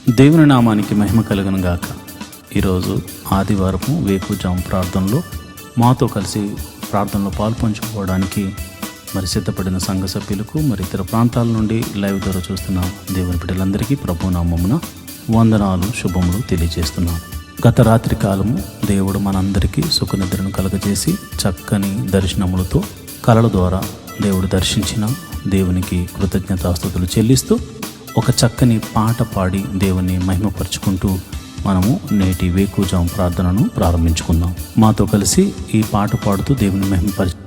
దేవుని నామానికి మహిమ కలుగును గాక. ఈరోజు ఆదివారము వేకుజాము ప్రార్థనలో మాతో కలిసి ప్రార్థనలో పాల్పంచుకోవడానికి సిద్ధపడిన సంఘ సభ్యులకు ఇతర ప్రాంతాల నుండి లైవ్ ద్వారా చూస్తున్న దేవుని బిడ్డలందరికీ ప్రభు నామమున వందనాలు శుభములు తెలియజేస్తున్నాను. గత రాత్రి కాలము దేవుడు మనందరికీ సుఖనిద్రను కలుగజేసి చక్కని దర్శనములతో కలల ద్వారా దేవుడు దర్శించిన దేవునికి కృతజ్ఞతాస్తుతులు చెల్లిస్తూ ఒక చక్కని పాట పాడి దేవుని మహిమపరుచుకుంటూ మనము నేటి వేకుజాము ప్రార్థనను ప్రారంభించుకుందాం. మాతో కలిసి ఈ పాట పాడుతూ దేవుని మహిమపరిచి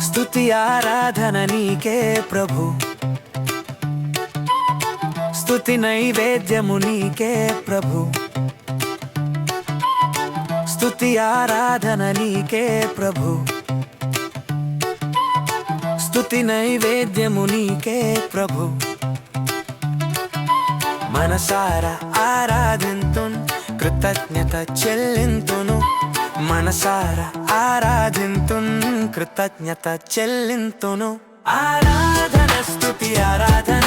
స్తుతి ఆరాధన నీకే ప్రభు, స్తుతి నైవేద్యము నీకే ప్రభు, స్తుతి ఆరాధన నీకే ప్రభు, స్తుతి నైవేద్యము నీకే ప్రభు. మనసారా ఆరాధింతున్ కృతజ్ఞత చెల్లింతును, మనసారా ఆరాధింతున్ కృతజ్ఞత చెల్లింతును. ఆరాధన స్తుతి ఆరాధన,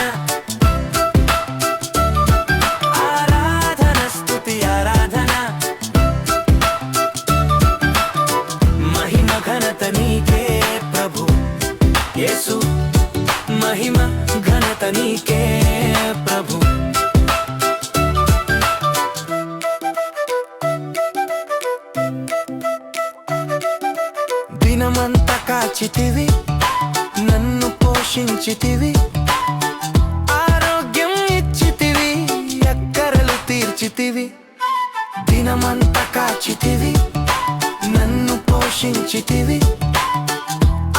ఆరాధన స్తుతి ఆరాధన, మహిమ ఘనత నీకే ప్రభు యేసు, మహిమ ఘనత నీకే ప్రభు. దినమంతా కాచితివి, నన్ను పోషించితివి, ఆరోగ్యం ఇచ్చితివి, అక్కరలు తీర్చితివి. దినమంతా కాచితివి, నన్ను పోషించితివి,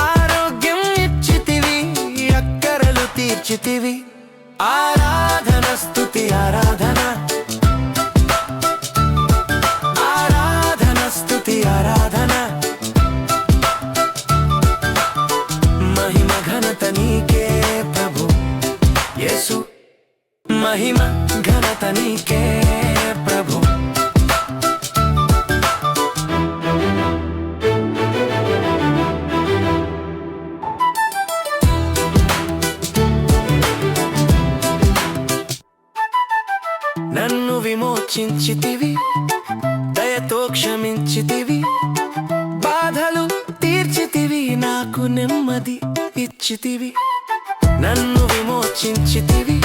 ఆరోగ్యం ఇచ్చితివి, అక్కరలు తీర్చితివి. ఆరాధన స్తుతి ఆరాధన, ఆరాధన స్తుతి ఆరాధన, మహిమ ఘనత నీకే ప్రభు యేసు, మహిమ ఘనత నీకే ప్రభు. నన్ను విమోచించితివి, దయతో క్షమించితివి, బాధలు తీర్చితివి, నాకు నెమ్మది ఇచ్చితివి. నన్ను విమోచించితివి,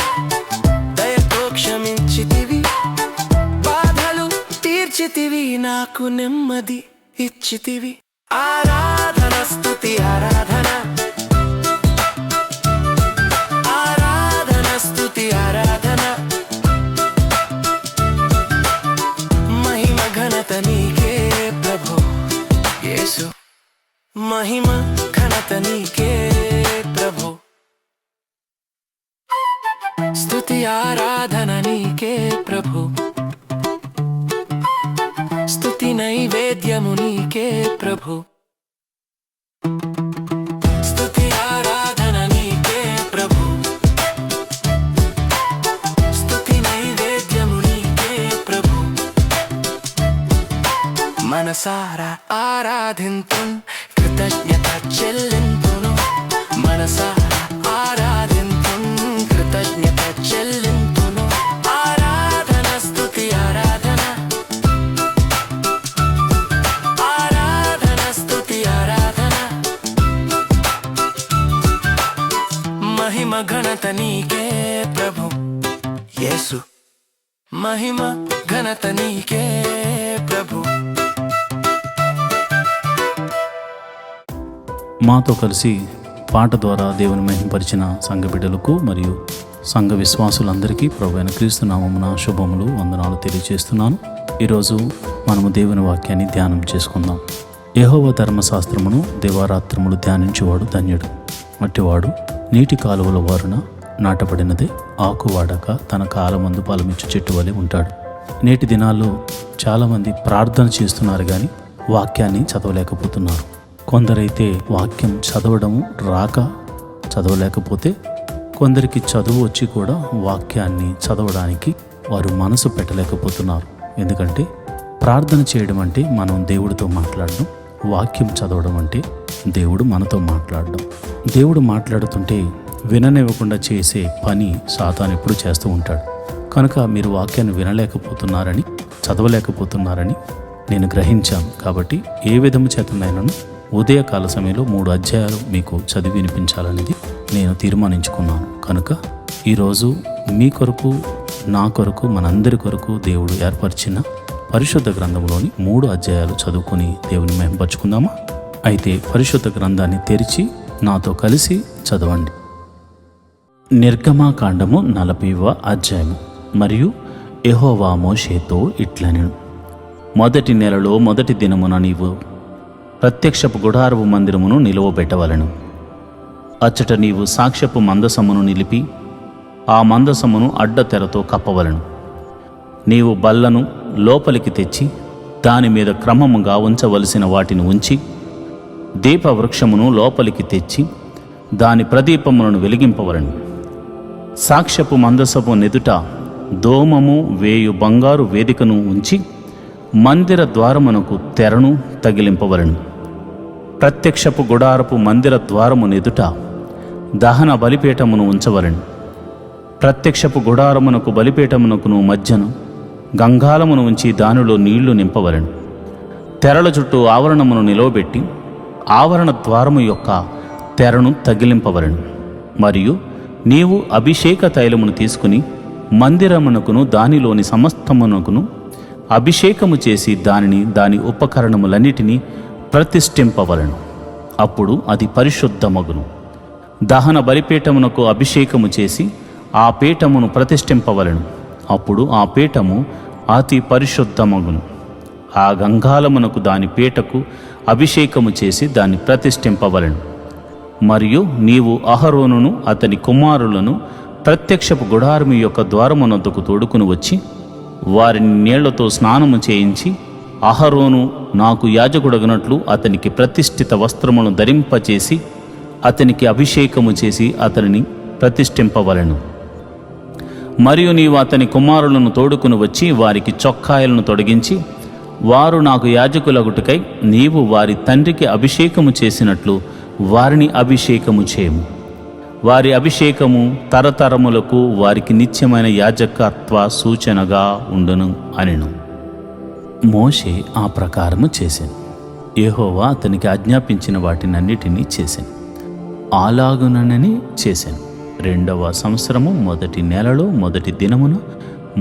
దయతో క్షమించితివి, బాధలు తీర్చితివి, నాకు నెమ్మది ఇచ్చితివి. ఆరాధన స్తుతి ఆరాధన, ఆరాధన స్తుతి ఆరాధన, మహిమ ఘనత నీకే ప్రభు యేసు, మహిమ ఘనత నీకే ప్రభు. స్తుతి ఆరాధన నీకే ప్రభు, స్తుతి నైవేద్యము నీకే ప్రభు, స్తుతి ఆరాధన నీకే ప్రభు, స్తుతి నైవేద్యము నీకే ప్రభు. మనసారా ఆరాధింతున్ కృతజ్ఞత చెల్లింతును, మనసారా ఆరాధింతున్ కృతజ్ఞత చెల్లింతును. ఆరాధన స్తుతి ఆరాధన, ఆరాధన స్తుతి ఆరాధన, మహిమ ఘనత నీకే ప్రభు యేసు, మహిమ ఘనత నీకే ప్రభు. మాతో కలిసి పాట ద్వారా దేవుని మహిమపరిచిన సంఘ బిడ్డలకు మరియు సంఘ విశ్వాసులందరికీ ప్రభువైన క్రీస్తు నామమున శుభములు వందనాలు తెలియజేస్తున్నాను. ఈరోజు మనము దేవుని వాక్యాన్ని ధ్యానం చేసుకుందాం. యెహోవా ధర్మశాస్త్రమును దివారాత్రములు ధ్యానించేవాడు ధన్యుడు. అట్టివాడు నీటి కాలువల వారున నాటబడినదే, ఆకు వాడక తన కాలమందు ఫలమిచ్చు చెట్టు వలె ఉంటాడు. నేటి దినాల్లో చాలామంది ప్రార్థన చేస్తున్నారు కానీ వాక్యాన్ని చదవలేకపోతున్నారు. కొందరైతే వాక్యం చదవడము రాక చదవలేకపోతే, కొందరికి చదువు వచ్చి కూడా వాక్యాన్ని చదవడానికి వారు మనసు పెట్టలేకపోతున్నారు. ఎందుకంటే ప్రార్థన చేయడం అంటే మనం దేవుడితో మాట్లాడడం, వాక్యం చదవడం అంటే దేవుడు మనతో మాట్లాడడం. దేవుడు మాట్లాడుతుంటే విననివ్వకుండా చేసే పని సాతాను ఎప్పుడు చేస్తూ ఉంటాడు. కనుక మీరు వాక్యాన్ని వినలేకపోతున్నారని, చదవలేకపోతున్నారని నేను గ్రహించాను. కాబట్టి ఏ విధము చేతనైనాను ఉదయకాల సమయంలో 3 అధ్యాయాలు మీకు చదివి వినిపించాలనేది నేను తీర్మానించుకున్నాను. కనుక ఈరోజు మీ కొరకు, నా కొరకు, మనందరి కొరకు దేవుడు ఏర్పరిచిన పరిశుద్ధ గ్రంథంలోని 3 అధ్యాయాలు చదువుకొని దేవుని మహిమపరుచుకుందామా? అయితే పరిశుద్ధ గ్రంథాన్ని తెరిచి నాతో కలిసి చదవండి. నిర్గమాకాండము 40వ అధ్యాయము. మరియు యెహోవా మోషేతో ఇట్లనెను, మొదటి నెలలో మొదటి దినమున నీవు ప్రత్యక్షపు గుడారపు మందిరమును నిలువబెట్టవలెను. అచ్చట నీవు సాక్ష్యపు మందసమును నిలిపి ఆ మందసమును అడ్డతెరతో కప్పవలెను. నీవు బల్లను లోపలికి తెచ్చి దాని మీద క్రమముగా ఉంచవలసిన వాటిని ఉంచి దీపవృక్షమును లోపలికి తెచ్చి దాని ప్రదీపములను వెలిగింపవలెను. సాక్ష్యపు మందసపు నెదుట దోమము వేయు బంగారు వేదికను ఉంచి మందిర ద్వారమునకు తెరను తగిలింపవలెను. ప్రత్యక్షపు గుడారపు మందిర ద్వారము నెదుట దహన బలిపీఠమును ఉంచవలెను. ప్రత్యక్షపు గుడారమునకు బలిపీఠమునకును మధ్యను గంగాళమును ఉంచి దానిలో నీళ్లు నింపవలెను. తెరల చుట్టూ ఆవరణమును నిలవబెట్టి ఆవరణ ద్వారము యొక్క తెరను తగిలింపవలెను. మరియు నీవు అభిషేక తైలమును తీసుకుని మందిరమునకును దానిలోని సమస్తమునకును అభిషేకము చేసి దానిని దాని ఉపకరణములన్నిటినీ ప్రతిష్ఠింపవలెను. అప్పుడు అది పరిశుద్ధమగును. దహన బలిపీఠమునకు అభిషేకము చేసి ఆ పీఠమును ప్రతిష్ఠింపవలెను. అప్పుడు ఆ పీఠము అతి పరిశుద్ధమగును. ఆ గంగాళమునకు దాని పీటకు అభిషేకము చేసి దాన్ని ప్రతిష్ఠింపవలెను. మరియు నీవు అహరోనును అతని కుమారులను ప్రత్యక్షపు గుడారము యొక్క ద్వారమునొద్దకు తోడుకుని వచ్చి వారిని నీళ్లతో స్నానము చేయించి, అహరోను నాకు యాజకుడగనట్లు అతనికి ప్రతిష్ఠిత వస్త్రమును ధరింపచేసి అతనికి అభిషేకము చేసి అతనిని ప్రతిష్ఠింపవలెను. మరియు నీవు అతని కుమారులను తోడుకుని వచ్చి వారికి చొక్కాయలను తొడిగించి, వారు నాకు యాజకులగుటకై నీవు వారి తండ్రికి అభిషేకము చేసినట్లు వారిని అభిషేకము చేయము. వారి అభిషేకము తరతరములకు వారికి నిత్యమైన యాజకత్వ సూచనగా ఉండును అనెను. మోషే ఆ ప్రకారము చేశాను. యెహోవా అతనికి ఆజ్ఞాపించిన వాటినన్నిటినీ చేశాను. అలాగునని చేశాను. 2వ సంవత్సరము మొదటి నెలలో మొదటి దినమున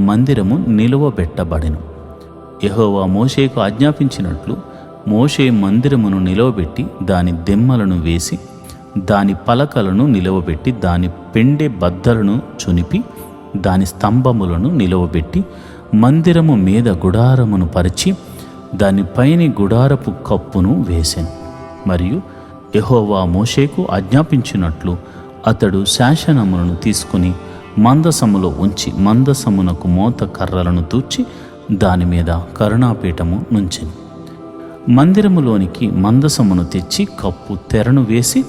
మందిరము నిలువబెట్టబడెను. యెహోవా మోషేకు ఆజ్ఞాపించినట్లు మోషే మందిరమును నిలవబెట్టి దాని దెమ్మలను వేసి దాని పలకలను నిలవబెట్టి దాని పెండె బద్దలను చునిపి దాని స్తంభములను నిలవబెట్టి మందిరము మీద గుడారమును పరిచి దాని పైని గుడారపు కప్పును వేసెను. మరియు యెహోవా మోషేకు ఆజ్ఞాపించినట్లు అతడు శాసనములను తీసుకుని మందసములో ఉంచి మందసమునకు మోత కర్రలను తూర్చి దాని మీద కరుణాపీఠము నుంచెను. మందిరములోనికి మందసమును తెచ్చి కప్పు తెరను వేసి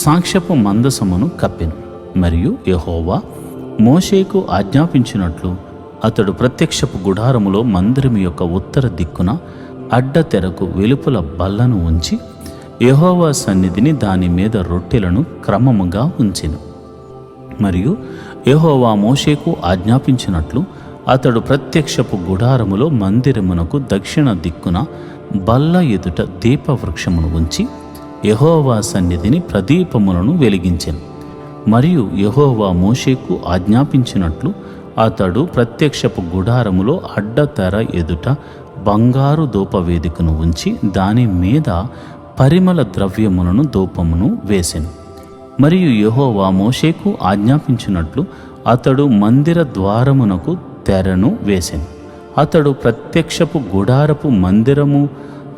సాక్ష్యపు మందసమును కప్పెను. మరియు యెహోవా మోషేకు ఆజ్ఞాపించినట్లు అతడు ప్రత్యక్షపు గుడారములో మందిరము యొక్క ఉత్తర దిక్కున అడ్డతెరకు వెలుపల బల్లను ఉంచి యెహోవా సన్నిధిని దాని మీద రొట్టెలను క్రమముగా ఉంచెను. మరియు యెహోవా మోషేకు ఆజ్ఞాపించినట్లు అతడు ప్రత్యక్షపు గుడారములో మందిరమునకు దక్షిణ దిక్కున బల్ల ఎదుట దీపవృక్షమును ఉంచి యెహోవా సన్నిధిని ప్రదీపములను వెలిగించెను. మరియు యెహోవా మోషేకు ఆజ్ఞాపించినట్లు అతడు ప్రత్యక్షపు గుడారములో అడ్డతెర ఎదుట బంగారు ధూపవేదికను ఉంచి దాని మీద పరిమళ ద్రవ్యములను ధూపమును వేసెను. మరియు యెహోవా మోషేకు ఆజ్ఞాపించినట్లు అతడు మందిర ద్వారమునకు తెరను వేసెను. అతడు ప్రత్యక్షపు గుడారపు మందిరము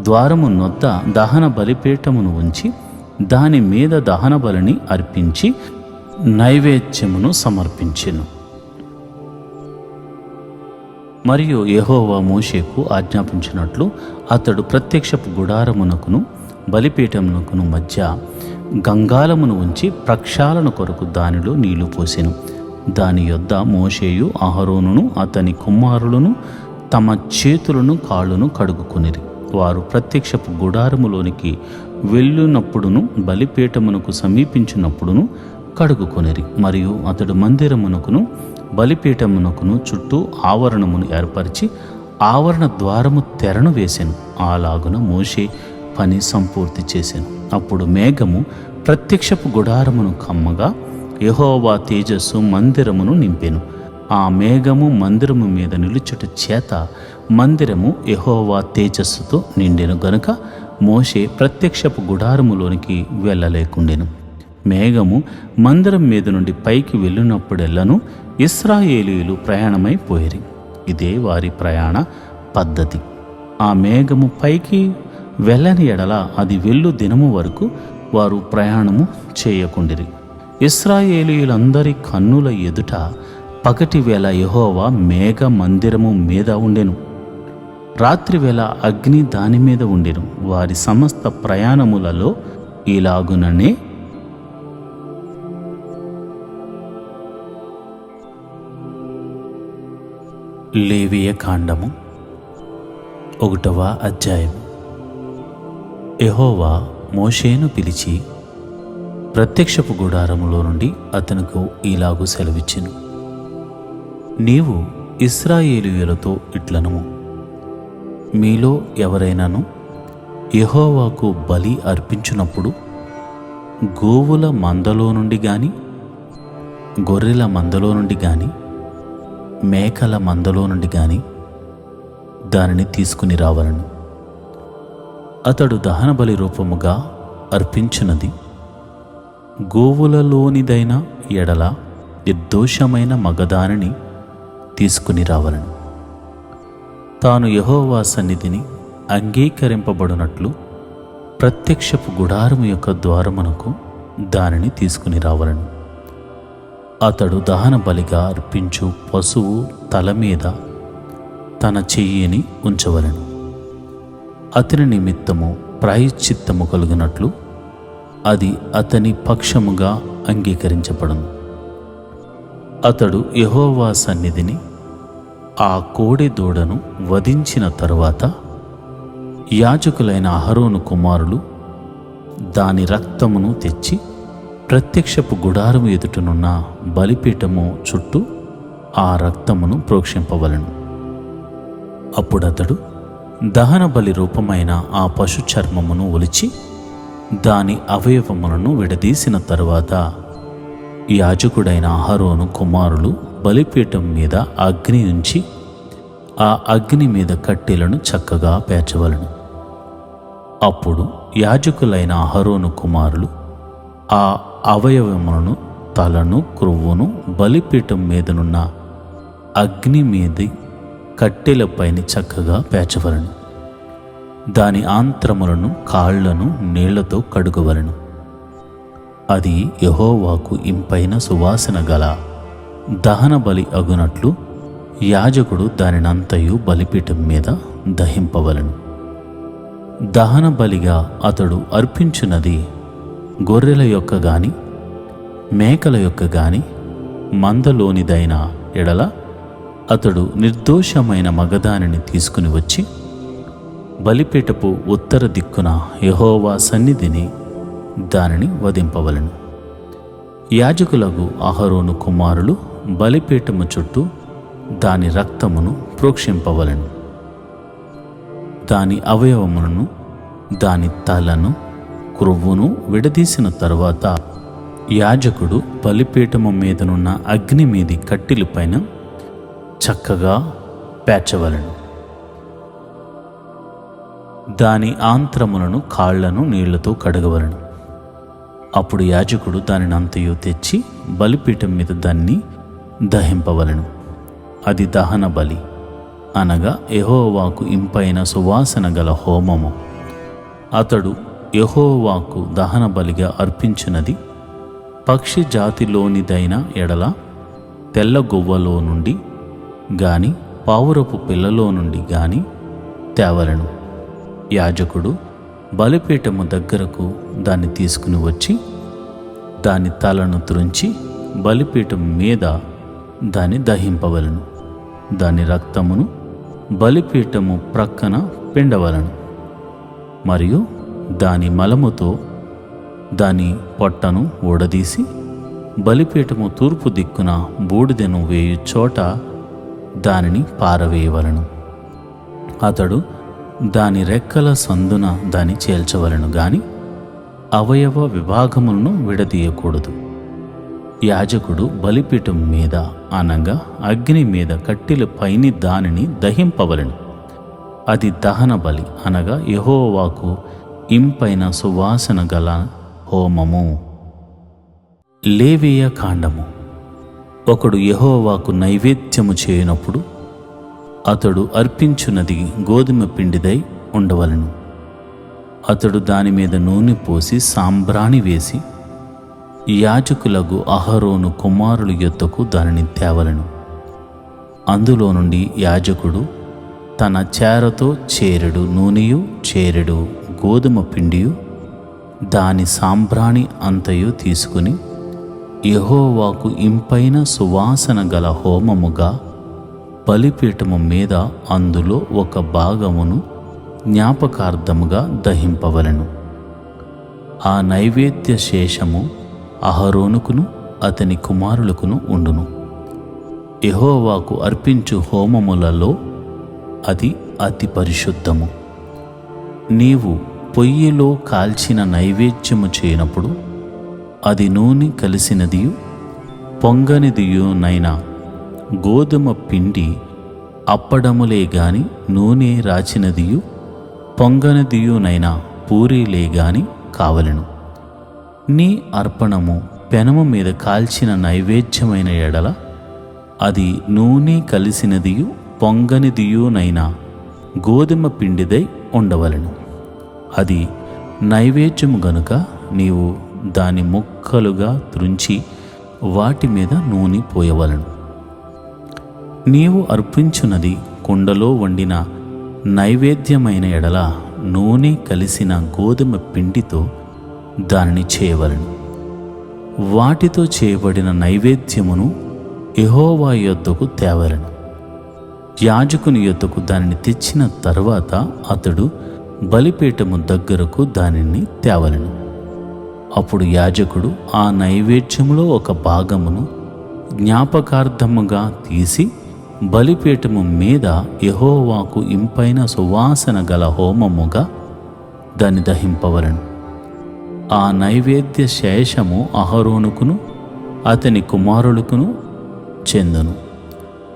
ద్వారము నొద్ద దహన బలిపీఠమును ఉంచి దాని మీద దహన బలిని అర్పించి నైవేద్యమును సమర్పించెను. మరియు యెహోవా మోషేకు ఆజ్ఞాపించినట్లు అతడు ప్రత్యక్షపు గుడారమునకును బలిపీఠమునకును మధ్య గంగాళమును ఉంచి ప్రక్షాళన కొరకు దానిలో నీళ్లు పోసెను. దాని యొద్ద మోషేయు అహరోనును అతని కుమారులను తమ చేతులను కాళ్ళను కడుగుకొనిరి. వారు ప్రత్యక్షపు గుడారములోనికి వెళ్ళినప్పుడును బలిపీఠమునకు సమీపించినప్పుడును కడుగుకొనిరి. మరియు అతడు మందిరమునకును బలిపీఠమునకును చుట్టూ ఆవరణమును ఏర్పరిచి ఆవరణ ద్వారము తెరను వేసెను. అలాగున మోషే పని సంపూర్తి చేసెను. అప్పుడు మేఘము ప్రత్యక్షపు గుడారమును కమ్మగా యెహోవా తేజస్సు మందిరమును నింపెను. ఆ మేఘము మందిరము మీద నిలుచుట చేత మందిరము యెహోవా తేజస్సుతో నిండెను గనుక మోషే ప్రత్యక్షపు గుడారములోనికి వెళ్ళలేకుండెను. మేఘము మందిరం మీద నుండి పైకి వెళ్ళినప్పుడెల్లను ఇశ్రాయేలీయులు ప్రయాణమైపోయిరి. ఇదే వారి ప్రయాణ పద్ధతి. ఆ మేఘము పైకి వెళ్ళని ఎడల అది వెళ్ళు దినము వరకు వారు ప్రయాణము చేయకుండిరి. ఇశ్రాయేలీయులందరి కన్నుల ఎదుట పగటి వేళ యెహోవా మేఘ మందిరము మీద ఉండెను, రాత్రివేళ అగ్ని దాని మీద ఉండెను. వారి సమస్త ప్రయాణములలో ఇలాగుననే లేవియ కాండము 1వ అధ్యాయం. యెహోవా మోషేను పిలిచి ప్రత్యక్షపు గుడారములో నుండి అతనికి ఇలాగు సెలవిచ్చెను. నీవు ఇశ్రాయేలీయులతో ఇట్లనుము, మీలో ఎవరైనాను యెహోవాకు బలి అర్పించినప్పుడు గోవుల మందలో నుండి గాని గొర్రెల మందలో నుండి గాని మేకల మందలో నుండి గాని దానిని తీసుకుని రావలను. అతడు దహనబలి రూపముగా అర్పించినది గోవులలోనిదైన ఎడల నిర్దోషమైన మగదానిని తీసుకుని రావలను. తాను యెహోవా సన్నిధిని అంగీకరింపబడినట్లు ప్రత్యక్షపు గుడారము యొక్క ద్వారమునకు దానిని తీసుకుని రావలను. అతడు దహన బలిగా అర్పించు పశువు తల మీద తన చెయ్యిని ఉంచవలెను. అతని నిమిత్తము ప్రాయశ్చిత్తము కలుగునట్లు అది అతని పక్షముగా అంగీకరించబడును. అతడు యెహోవా సన్నిధిని ఆ కోడె దూడను వధించిన తరువాత యాజకులైన అహరోను కుమారులు దాని రక్తమును తెచ్చి ప్రత్యక్షపు గుడారము ఎదుటనున్న బలిపీఠము చుట్టూ ఆ రక్తమును ప్రోక్షింపవలెను. అప్పుడతడు దహన బలి రూపమైన ఆ పశు చర్మమును ఒలిచి దాని అవయవములను విడదీసిన తరువాత యాజకుడైన అహరోను కుమారులు బలిపీఠం మీద అగ్ని ఉంచి ఆ అగ్ని మీద కట్టెలను చక్కగా పేర్చవలెను. అప్పుడు యాజకులైన అహరోను కుమారులు ఆ అవయవములను తలను క్రొవ్వును బలిపీఠం మీదనున్న అగ్ని మీది కట్టెలపైన చక్కగా పేర్చవలెను. దాని ఆంత్రములను కాళ్లను నీళ్లతో కడుగవలెను. అది యెహోవాకు ఇంపైన సువాసన గల దహన బలి అగునట్లు యాజకుడు దానినంతయు బలిపీఠం మీద దహింపవలెను. దహన బలిగా అతడు అర్పించున్నది గొర్రెల యొక్క గాని మేకల యొక్క గాని మందలోనిదైన ఎడల అతడు నిర్దోషమైన మగదానిని తీసుకుని వచ్చి బలిపీఠపు ఉత్తర దిక్కున యెహోవా సన్నిధిని దానిని వధింపవలెను. యాజకులకు అహరోను కుమారులు బలిపీఠము చుట్టూ దాని రక్తమును ప్రోక్షింపవలెను. దాని అవయవములను దాని తలను క్రొవ్వును విడదీసిన తరువాత యాజకుడు బలిపీఠము మీదనున్న అగ్ని మీది కట్టెలపైన చక్కగా పేర్చవలెను. దాని ఆంత్రములను కాళ్లను నీళ్లతో కడగవలెను. అప్పుడు యాజకుడు దానినంతయు తెచ్చి బలిపీఠం మీద దాన్ని దహింపవలెను. అది దహన బలి, అనగా యెహోవాకు ఇంపైన సువాసన గల హోమము. అతడు యెహోవాకు దహన బలిగా అర్పించినది పక్షి జాతిలోనిదైన ఎడల తెల్ల గువ్వలో నుండి గాని పావురపు పిల్లలో నుండి గాని తేవలెను. యాజకుడు బలిపీఠము దగ్గరకు దాన్ని తీసుకుని వచ్చి దాని తలను త్రుంచి బలిపీఠం మీద దాన్ని దహింపవలెను. దాని రక్తమును బలిపీఠము ప్రక్కన పిండవలను. మరియు దాని మలముతో దాని పొట్టను ఊడదీసి బలిపీఠము తూర్పు దిక్కున బూడిదెను వేయు చోట దానిని పారవేయవలను. అతడు దాని రెక్కల సందున దాన్ని చేల్చవలను గాని అవయవ విభాగములను విడదీయకూడదు. యాజకుడు బలిపీఠం మీద అనగా అగ్ని మీద కట్టెల పైని దానిని దహింపవలను. అది దహన బలి అనగా యెహోవాకు ఇంపైన సువాసన గల హోమము. లేవీయ కాండము. ఒకడు యెహోవాకు నైవేద్యము చేయనప్పుడు అతడు అర్పించున్నది గోధుమ పిండిదై ఉండవలను. అతడు దాని మీద నూనె పోసి సాంబ్రాణి వేసి యాజకులకు అహరోను కుమారుల యొద్దకు దానిని తేవలను. అందులో నుండి యాజకుడు తన చేరతో చేరెడు నూనెయు చేరెడు గోధుమ పిండియు దాని సాంబ్రాణి అంతయు తీసుకుని యెహోవాకు ఇంపైన సువాసన గల హోమముగా బలిపీఠము మీద అందులో ఒక భాగమును జ్ఞాపకార్థముగా దహింపవలను. ఆ నైవేద్య శేషము అహరోనుకును అతని కుమారులకును ఉండును. యెహోవాకు అర్పించు హోమములలో అది అతి పరిశుద్ధము. నీవు పొయ్యిలో కాల్చిన నైవేద్యము చేయనప్పుడు అది నూనె కలిసినదియు పొంగనిదియునైనా గోధుమ పిండి అప్పడములే గాని నూనె రాచినదియు పొంగనిదియునైనా పూరీలే గాని కావలెను. నీ అర్పణము పెనము మీద కాల్చిన నైవేద్యమైన ఎడల అది నూనె కలిసినదియు పొంగనిదియునైనా గోధుమ పిండిదై ఉండవలెను. అది నైవేద్యము గనుక నీవు దాని ముక్కలుగా త్రుంచి వాటి మీద నూనె పోయవలను. నీవు అర్పించున్నది కుండలో వండిన నైవేద్యమైన ఎడల నూనె కలిసిన గోధుమ పిండితో దానిని చేయవలను. వాటితో చేయబడిన నైవేద్యమును యెహోవా యొద్దకు తేవలను. యాజకుని యొద్దకు దానిని తెచ్చిన తర్వాత అతడు బలిపీఠము దగ్గరకు దానిని తేవలను. అప్పుడు యాజకుడు ఆ నైవేద్యములో ఒక భాగమును జ్ఞాపకార్థముగా తీసి బలిపీఠము మీద యెహోవాకు ఇంపైన సువాసన గల హోమముగా దాన్ని దహింపవలను. ఆ నైవేద్య శేషము అహరోనుకును అతని కుమారులకును చెందును.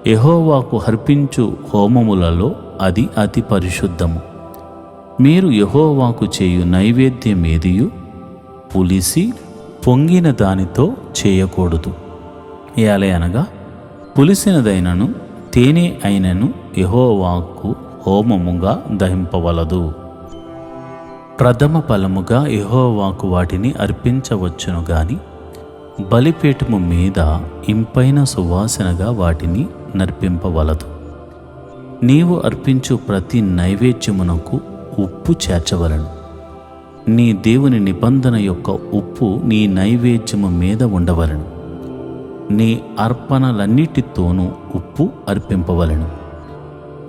యెహోవాకు అర్పించు హోమములలో అది అతి పరిశుద్ధము. మీరు యెహోవాకు చేయు నైవేద్యమేదియు పులిసి పొంగిన దానితో చేయకూడదు. ఏలయనగా పులిసినదైనను తేనె అయినను యెహోవాకు హోమముగా దహింపవలదు. ప్రథమ ఫలముగా యెహోవాకు వాటిని అర్పించవచ్చును గాని బలిపీఠము మీద ఇంపైన సువాసనగా వాటిని నర్పింపవలదు. నీవు అర్పించు ప్రతి నైవేద్యమునకు ఉప్పు చేర్చవలను. నీ దేవుని నిబంధన యొక్క ఉప్పు నీ నైవేద్యము మీద ఉండవలను. నీ అర్పణలన్నిటితోనూ ఉప్పు అర్పింపవలను.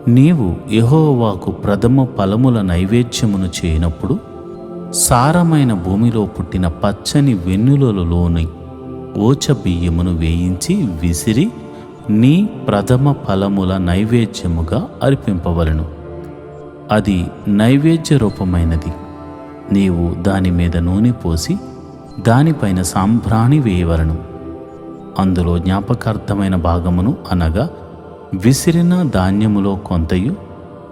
నీవు యెహోవాకు ప్రథమ ఫలముల నైవేద్యమును చేయనప్పుడు సారమైన భూమిలో పుట్టిన పచ్చని వెన్నులలోని ఓచ బియ్యమును వేయించి విసిరి నీ ప్రథమ ఫలముల నైవేద్యముగా అర్పింపవలను. అది నైవేద్య రూపమైనది. నీవు దాని మీద నూనె పోసి దానిపైన సాంబ్రాణి వేయవలను. అందులో జ్ఞాపకార్థమైన భాగమును అనగా విసిరిన ధాన్యములో కొంతయు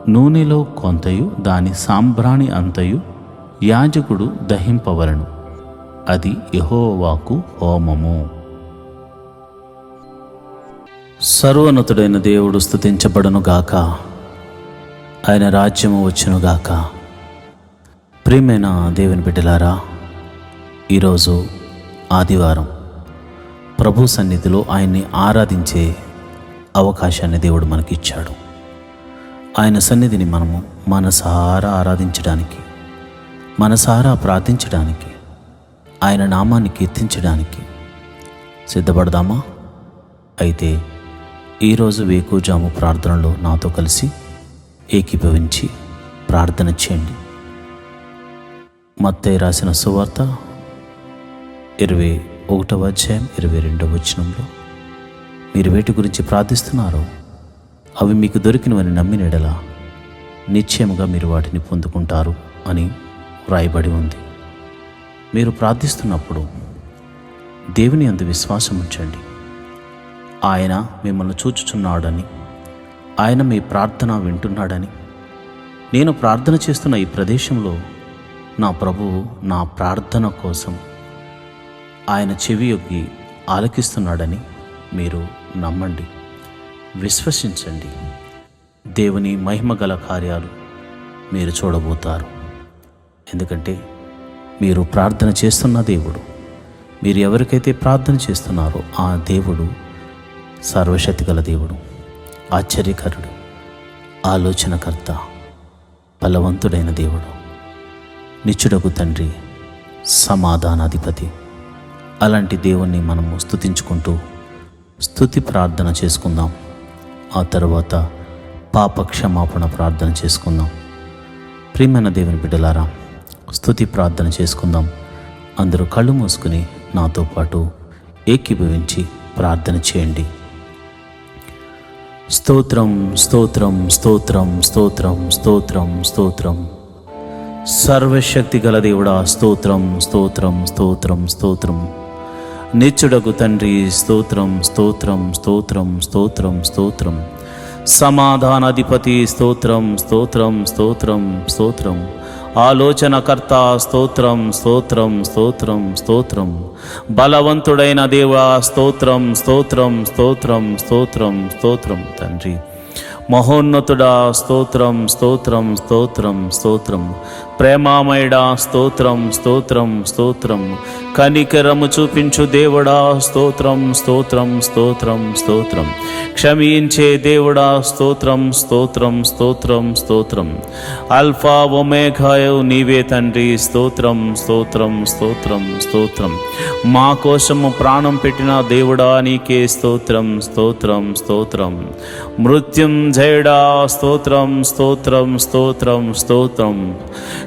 నూనెలో కొంతయు దాని సాంబ్రాణి అంతయు యాజకుడు దహింపవలను. అది యెహోవాకు హోమము. సర్వోన్నతుడైన దేవుడు స్తుతించబడునుగాక. ఆయన రాజ్యము వచ్చునుగాక. ప్రియమైన దేవుని బిడ్డలారా, ఈరోజు ఆదివారం ప్రభు సన్నిధిలో ఆయన్ని ఆరాధించే అవకాశాన్ని దేవుడు మనకిచ్చాడు. ఆయన సన్నిధిని మనము మనసారా ఆరాధించడానికి, మనసారా ప్రార్థించడానికి, ఆయన నామాన్ని కీర్తించడానికి సిద్ధపడదామా? అయితే ఈరోజు వేకువజాము ప్రార్థనలో నాతో కలిసి ఏకీభవించి ప్రార్థన చేయండి. మత్తయి రాసిన సువార్త 21వ అధ్యాయం 22వ వచనంలో, మీరు వేటి గురించి ప్రార్థిస్తున్నారో అవి మీకు దొరికినవని నమ్మిన యెడల నిశ్చయముగా మీరు వాటిని పొందుకుంటారు అని వ్రాయబడి ఉంది. మీరు ప్రార్థిస్తున్నప్పుడు దేవుని యందు విశ్వాసం ఉంచండి. ఆయన మిమ్మల్ని చూచుచున్నాడని, ఆయన మీ ప్రార్థన వింటున్నాడని, నేను ప్రార్థన చేస్తున్న ఈ ప్రదేశంలో నా ప్రభువు నా ప్రార్థన కోసం ఆయన చెవి యొగ్గి ఆలకిస్తున్నాడని మీరు నమ్మండి, విశ్వసించండి. దేవుని మహిమగల కార్యాలు మీరు చూడబోతారు. ఎందుకంటే మీరు ప్రార్థన చేస్తున్న దేవుడు, మీరు ఎవరికైతే ప్రార్థన చేస్తున్నారో ఆ దేవుడు సర్వశక్తిగల దేవుడు, ఆశ్చర్యకరుడు, ఆలోచనకర్త, బలవంతుడైన దేవుడు, నిత్యుడగు తండ్రి, సమాధానాధిపతి. అలాంటి దేవుణ్ణి మనము స్తుతించుకుంటూ స్తుతి ప్రార్థన చేసుకుందాం. ఆ తర్వాత పాప క్షమాపణ ప్రార్థన చేసుకుందాం. ప్రియమైన దేవుని బిడ్డలారా, స్తుతి ప్రార్థన చేసుకుందాం. అందరూ కళ్ళు మూసుకుని నాతో పాటు ఏకీభవించి ప్రార్థన చేయండి. స్తోత్రం స్తోత్రం స్తోత్రం స్తోత్రం స్తోత్రం స్తోత్రం. సర్వశక్తి గల దేవుడా స్తోత్రం స్తోత్రం స్తోత్రం స్తోత్రం. నిత్యుడగు తండ్రి స్తోత్రం స్తోత్రం స్తోత్రం స్తోత్రం స్తోత్రం. సమాధానాధిపతి స్తోత్రం స్తోత్రం స్తోత్రం స్తోత్రం. ఆలోచనకర్త స్తోత్రం స్తోత్రం స్తోత్రం స్తోత్రం. బలవంతుడైన దేవా స్తోత్రం స్తోత్రం స్తోత్రం స్తోత్రం స్తోత్రం. తండ్రి మహోన్నతుడా స్తోత్రం స్తోత్రం స్తోత్రం స్తోత్రం. ప్రేమామయుడా స్తోత్రం స్తోత్రం స్తోత్రం. కనికరము చూపించు దేవుడా స్తోత్రం స్తోత్రం స్తోత్రం స్తోత్రం. క్షమించే దేవుడా స్తోత్రం స్తోత్రం స్తోత్రం స్తోత్రం. అల్ఫా ఒమేగాయు నీవే తండ్రి స్తోత్రం స్తోత్రం స్తోత్రం స్తోత్రం. మా కోసము ప్రాణం పెట్టిన దేవుడా నీకే స్తోత్రం స్తోత్రం స్తోత్రం. మృత్యుంజయుడా స్తోత్రం స్తోత్రం స్తోత్రం స్తోత్రం.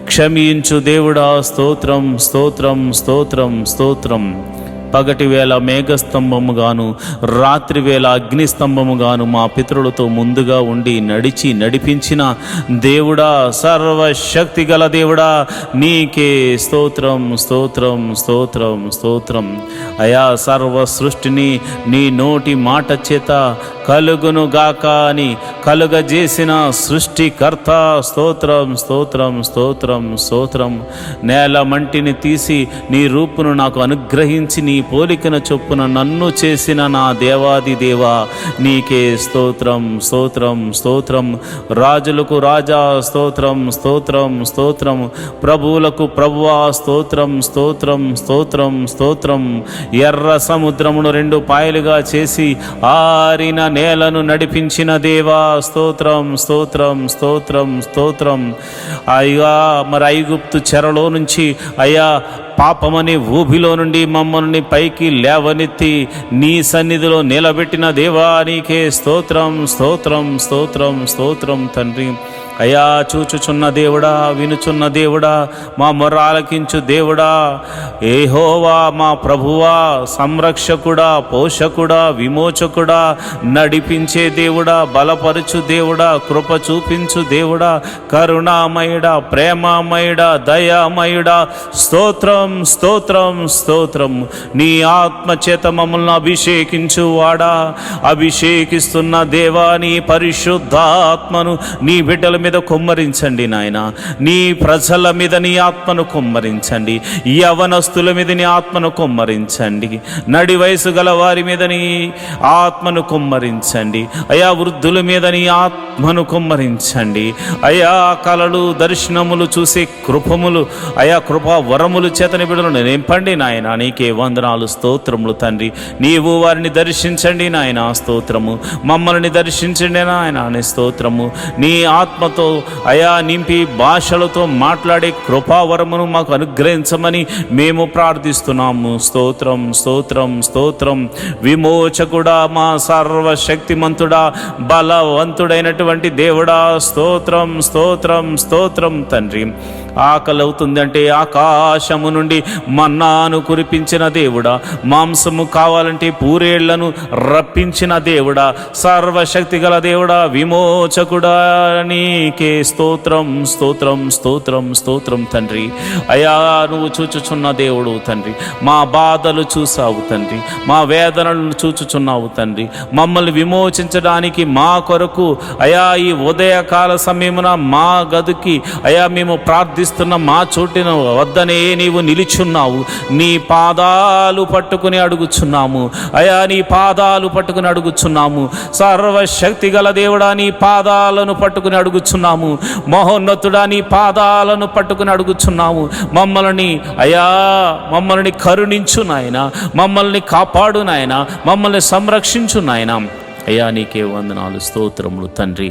క్షమించు దేవుడా స్తోత్రం స్తోత్రం స్తోత్రం స్తోత్రం. పగటి వేళ మేఘస్తంభముగాను రాత్రి వేళ అగ్నిస్తంభముగాను మా పితరులతో ముందుగా ఉండి నడిపించిన దేవుడా, సర్వశక్తి గల దేవుడా నీకే స్తోత్రం స్తోత్రం స్తోత్రం స్తోత్రం. అయా సర్వ సృష్టిని నీ నోటి మాట చేత కలుగును గాక అని కలుగజేసిన సృష్టికర్త స్తోత్రం స్తోత్రం స్తోత్రం స్తోత్రం. నేల మంటిని తీసి నీ రూపును నాకు అనుగ్రహించి నీ పోలికన చొప్పున నన్ను చేసిన నా దేవాది దేవా నీకే స్తోత్రం స్తోత్రం స్తోత్రం. రాజులకు రాజా స్తోత్రం స్తోత్రం స్తోత్రం. ప్రభువులకు ప్రభువా స్తోత్రం స్తోత్రం స్తోత్రం స్తోత్రం. ఎర్ర సముద్రమును 2 పాయలుగా చేసి ఆరిన నేలను నడిపించిన దేవా స్తోత్రం స్తోత్రం స్తోత్రం స్తోత్రం. అయ్యా మరి ఐగుప్తు చెరలో నుంచి అయ్యా పాపమని ఊబిలో నుండి మమ్మల్ని పైకి లేవనెత్తి నీ సన్నిధిలో నిలబెట్టిన దేవా నీకే స్తోత్రం స్తోత్రం స్తోత్రం స్తోత్రం. తండ్రి అయా చూచుచున్న దేవుడా, వినుచున్న దేవుడా, మా మొర్ర ఆలకించు దేవుడా, యెహోవా మా ప్రభువా, సంరక్షకుడా, పోషకుడా, విమోచకుడా, నడిపించే దేవుడా, బలపరచు దేవుడా, కృప చూపించు దేవుడా, కరుణామయుడా, ప్రేమామయుడా, దయామయుడా స్తోత్రం స్తోత్రం స్తోత్రం. నీ ఆత్మచేత మమ్మల్ని అభిషేకించు వాడా, అభిషేకిస్తున్న దేవా నీ పరిశుద్ధాత్మను నీ బిడ్డల మీద కుమ్మరించండి నాయన. నీ ప్రజల మీద నీ ఆత్మను కుమ్మరించండి. యవనస్తుల మీద నీ ఆత్మను కుమ్మరించండి. నడి వయసు గల వారి మీద నీ ఆత్మను కుమ్మరించండి. అయా వృద్ధుల మీద నీ ఆత్మను కుమ్మరించండి. అయా కలలు దర్శనములు చూసే కృపములు, అయా కృపా వరములు చేత చేతని బిడ్డలను నింపండి నాయన. నీకే వందనాలు, స్తోత్రములు తండ్రి. నీవు వారిని దర్శించండి నాయన, స్తోత్రము. మమ్మల్ని దర్శించండి నాయన అని స్తోత్రము. నీ ఆత్మతో అయా నింపి భాషలతో మాట్లాడే కృపావరమును మాకు అనుగ్రహించమని మేము ప్రార్థిస్తున్నాము. స్తోత్రం, స్తోత్రం, స్తోత్రం. విమోచకుడా, మా సర్వశక్తిమంతుడా, బలవంతుడైనటువంటి దేవుడా, స్తోత్రం, స్తోత్రం, స్తోత్రం తండ్రి. ఆకలి అవుతుందంటే ఆకాశము నుండి మన్నాను కురిపించిన దేవుడా, మాంసము కావాలంటే పూరేళ్లను రప్పించిన దేవుడా, సర్వశక్తి గల దేవుడా, విమోచకుడా, నీకే స్తోత్రం, స్తోత్రం, స్తోత్రం, స్తోత్రం తండ్రి. అయా నువ్వు చూచుచున్న దేవుడు తండ్రి. మా బాధలు చూసావు తండ్రి, మా వేదనలను చూచుచున్నావు తండ్రి. మమ్మల్ని విమోచించడానికి మా కొరకు అయా ఈ ఉదయకాల సమయమున మా గదికి అయా మేము ప్రార్థిస్తున్న మా చోటిన వద్దనే నీవు నిలిచున్నావు. నీ పాదాలు పట్టుకుని అడుగుచున్నాము అయా, నీ పాదాలు పట్టుకుని అడుగుచున్నాము. సర్వశక్తి గల దేవుడా, నీ పాదాలను పట్టుకుని అడుగుచున్నాము. మహోన్నతుడా, నీ పాదాలను పట్టుకుని అడుగుచున్నాము. మమ్మల్ని కరుణించు నాయన, మమ్మల్ని కాపాడు నాయన, మమ్మల్ని సంరక్షించు నాయన. అయ్యా నీకే వందనాలు, స్తోత్రములు తండ్రి.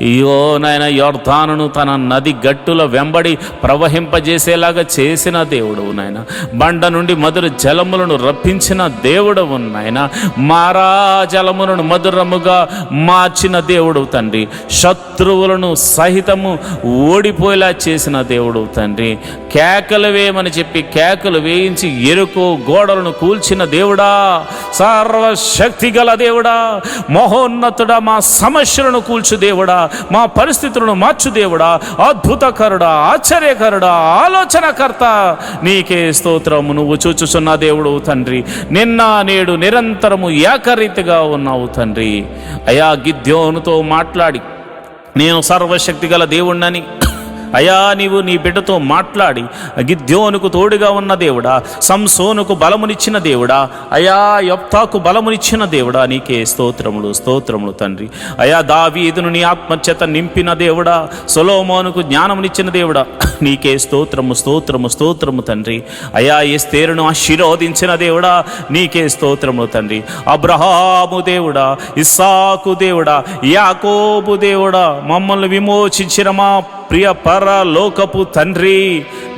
అయ్యో నాయన, యొర్దానును తన నది గట్టుల వెంబడి ప్రవహింపజేసేలాగా చేసిన దేవుడవు నాయన. బండ నుండి మధుర జలములను రప్పించిన దేవుడవు నాయన. మారా జలములను మధురముగా మార్చిన దేవుడవు తండ్రి. శత్రువులను సహితము ఓడిపోయేలా చేసిన దేవుడవు తండ్రి. కేకలు వేయమని చెప్పి కేకలు వేయించి ఎరుకో గోడలను కూల్చిన దేవుడా, సర్వశక్తి గల దేవుడా, మహోన్నతుడా, మా సమస్యలను కూల్చు దేవుడా, మా పరిస్థితులను మార్చు దేవుడా, అద్భుతకరుడా, ఆశ్చర్యకరుడా, ఆలోచనకర్త, నీకే స్తోత్రము. నువ్వు చూచుచున్న దేవుడు తండ్రి. నిన్న నేడు నిరంతరము ఏకరీతిగా ఉన్నావు తండ్రి. అయా గిద్యోనుతో మాట్లాడి నేను సర్వశక్తి గల దేవుణ్ణని అయా నీవు నీ బిడ్డతో మాట్లాడి గిద్యోనుకు తోడుగా ఉన్న దేవుడా, సంసోనుకు బలమునిచ్చిన దేవుడా, అయా యొప్తాకు బలమునిచ్చిన దేవుడా, నీకే స్తోత్రములు, స్తోత్రములు తండ్రి. అయా దావీదును నీ ఆత్మచేత నింపిన దేవుడా, సొలొమోనుకు జ్ఞానమునిచ్చిన దేవుడా, నీకే స్తోత్రము, స్తోత్రము, స్తోత్రము తండ్రి. అయా ఎస్తేరును ఆశీర్వదించిన దేవుడా, నీకే స్తోత్రములు తండ్రి. అబ్రహాము దేవుడా, ఇస్సాకు దేవుడా, యాకోబు దేవుడా, మమ్మల్ని విమోచించిన మా ప్రియ పరలోకపు తండ్రి,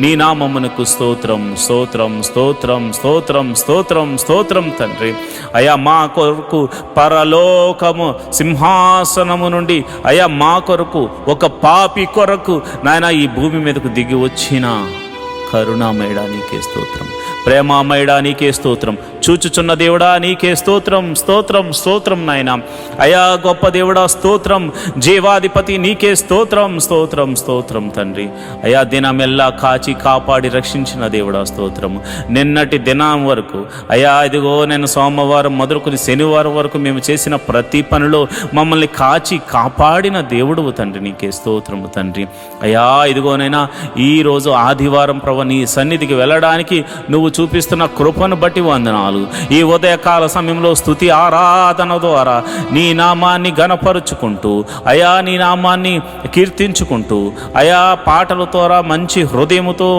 నీ నామమునకు స్తోత్రం, స్తోత్రం, స్తోత్రం, స్తోత్రం, స్తోత్రం, స్తోత్రం తండ్రి. అయా మా కొరకు పరలోకము సింహాసనము నుండి అయా మా కొరకు ఒక పాపి కొరకు నాయన ఈ భూమి మీదకు దిగి వచ్చిన కరుణామయుడా, నీకే స్తోత్రం. ప్రేమామయుడా, నీకే స్తోత్రం. చూచుచున్న దేవుడా, నీకే స్తోత్రం, స్తోత్రం, స్తోత్రం నాయన. అయా గొప్ప దేవుడా, స్తోత్రం. జీవాధిపతి, నీకే స్తోత్రం, స్తోత్రం, స్తోత్రం తండ్రి. అయా దినమెల్లా కాచి కాపాడి రక్షించిన దేవుడా, స్తోత్రము. నిన్నటి దినం వరకు అయా ఇదిగో నేను సోమవారం మొదలుకొని శనివారం వరకు మేము చేసిన ప్రతి పనిలో మమ్మల్ని కాచి కాపాడిన దేవుడు తండ్రి, నీకే స్తోత్రము తండ్రి. అయా ఇదిగోనైనా ఈరోజు ఆదివారం ప్రభు నీ సన్నిధికి వెళ్ళడానికి నువ్వు చూపిస్తున్న కృపను బట్టి వందనాలు. ఈ ఉదయకాల సమయంలో స్తుతి ఆరాధన ద్వారా నీ నామాన్ని గణపరుచుకుంటూ అయా నీ నామాన్ని కీర్తించుకుంటూ అయా పాటల ద్వారా మంచి హృదయముతో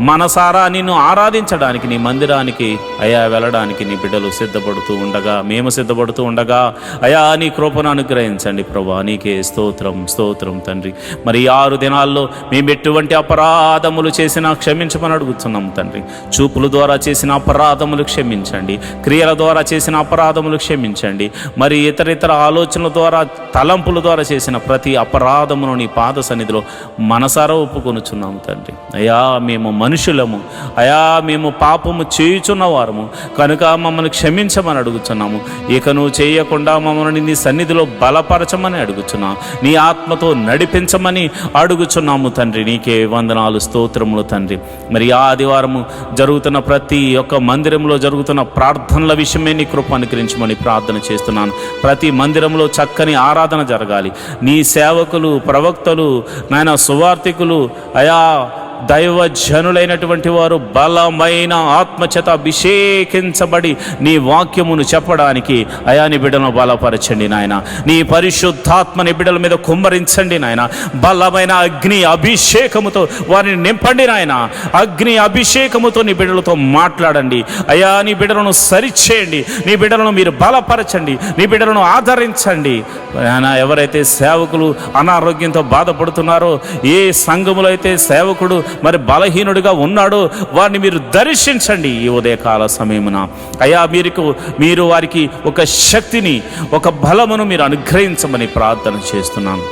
మనసారా నిన్ను ఆరాధించడానికి నీ మందిరానికి అయా వెళ్ళడానికి నీ బిడ్డలు సిద్ధపడుతూ ఉండగా, మేము సిద్ధపడుతూ ఉండగా అయా నీ కృపను అనుగ్రహించండి ప్రభా, నీకే స్తోత్రం, స్తోత్రం తండ్రి. మరి 6 దినాల్లో మేము ఎటువంటి అపరాధములు చేసినా క్షమించమని అడుగుతున్నాం తండ్రి. చూపుల ద్వారా చేసిన అపరాధములు క్షమించండి, క్రియల ద్వారా చేసిన అపరాధములు క్షమించండి. మరి ఇతర ఆలోచనల ద్వారా, తలంపుల ద్వారా చేసిన ప్రతి అపరాధమును నీ పాద సన్నిధిలో మనసారా ఒప్పుకొనుచున్నాం తండ్రి. అయా మేము మనుషులము, అయా మేము పాపము చేయుచున్న వారము కనుక మమ్మల్ని క్షమించమని అడుగుచున్నాము. ఇక నువ్వు చేయకుండా మమ్మల్ని నీ సన్నిధిలో బలపరచమని అడుగుచున్నాం, నీ ఆత్మతో నడిపించమని అడుగుచున్నాము తండ్రి. నీకే వందనాలు, స్తోత్రములు తండ్రి. మరి ఆదివారము జరుగుతున్న ప్రతి ఒక్క మందిరంలో జరుగుతున్న ప్రార్థనల విషయమే నీ కృప అనుగ్రహించమని ప్రార్థన చేస్తున్నాను. ప్రతి మందిరంలో చక్కని ఆరాధన జరగాలి. నీ సేవకులు, ప్రవక్తలు, నాయన సువార్థికులు, అయా దైవజనులైనటువంటి వారు బలమైన ఆత్మచేత అభిషేకించబడి నీ వాక్యమును చెప్పడానికి అయా నీ బిడ్డలను బలపరచండి నాయన. నీ పరిశుద్ధాత్మని బిడ్డల మీద కుమ్మరించండి నాయన. బలమైన అగ్ని అభిషేకముతో వారిని నింపండి నాయన. అగ్ని అభిషేకముతో నీ బిడ్డలతో మాట్లాడండి అయా. నీ బిడ్డలను సరిచేయండి, నీ బిడ్డలను మీరు బలపరచండి, నీ బిడ్డలను ఆదరించండి ఆయన. ఎవరైతే సేవకులు అనారోగ్యంతో బాధపడుతున్నారో, ఏ సంఘములో అయితే సేవకుడు మరి బలహీనుడిగా ఉన్నాడో వారిని మీరు దర్శించండి ఈ ఉదయకాల సమయమున అయ్యా. మీరు వారికి ఒక శక్తిని, ఒక బలమును మీరు అనుగ్రహించమని ప్రార్థన చేస్తున్నాను.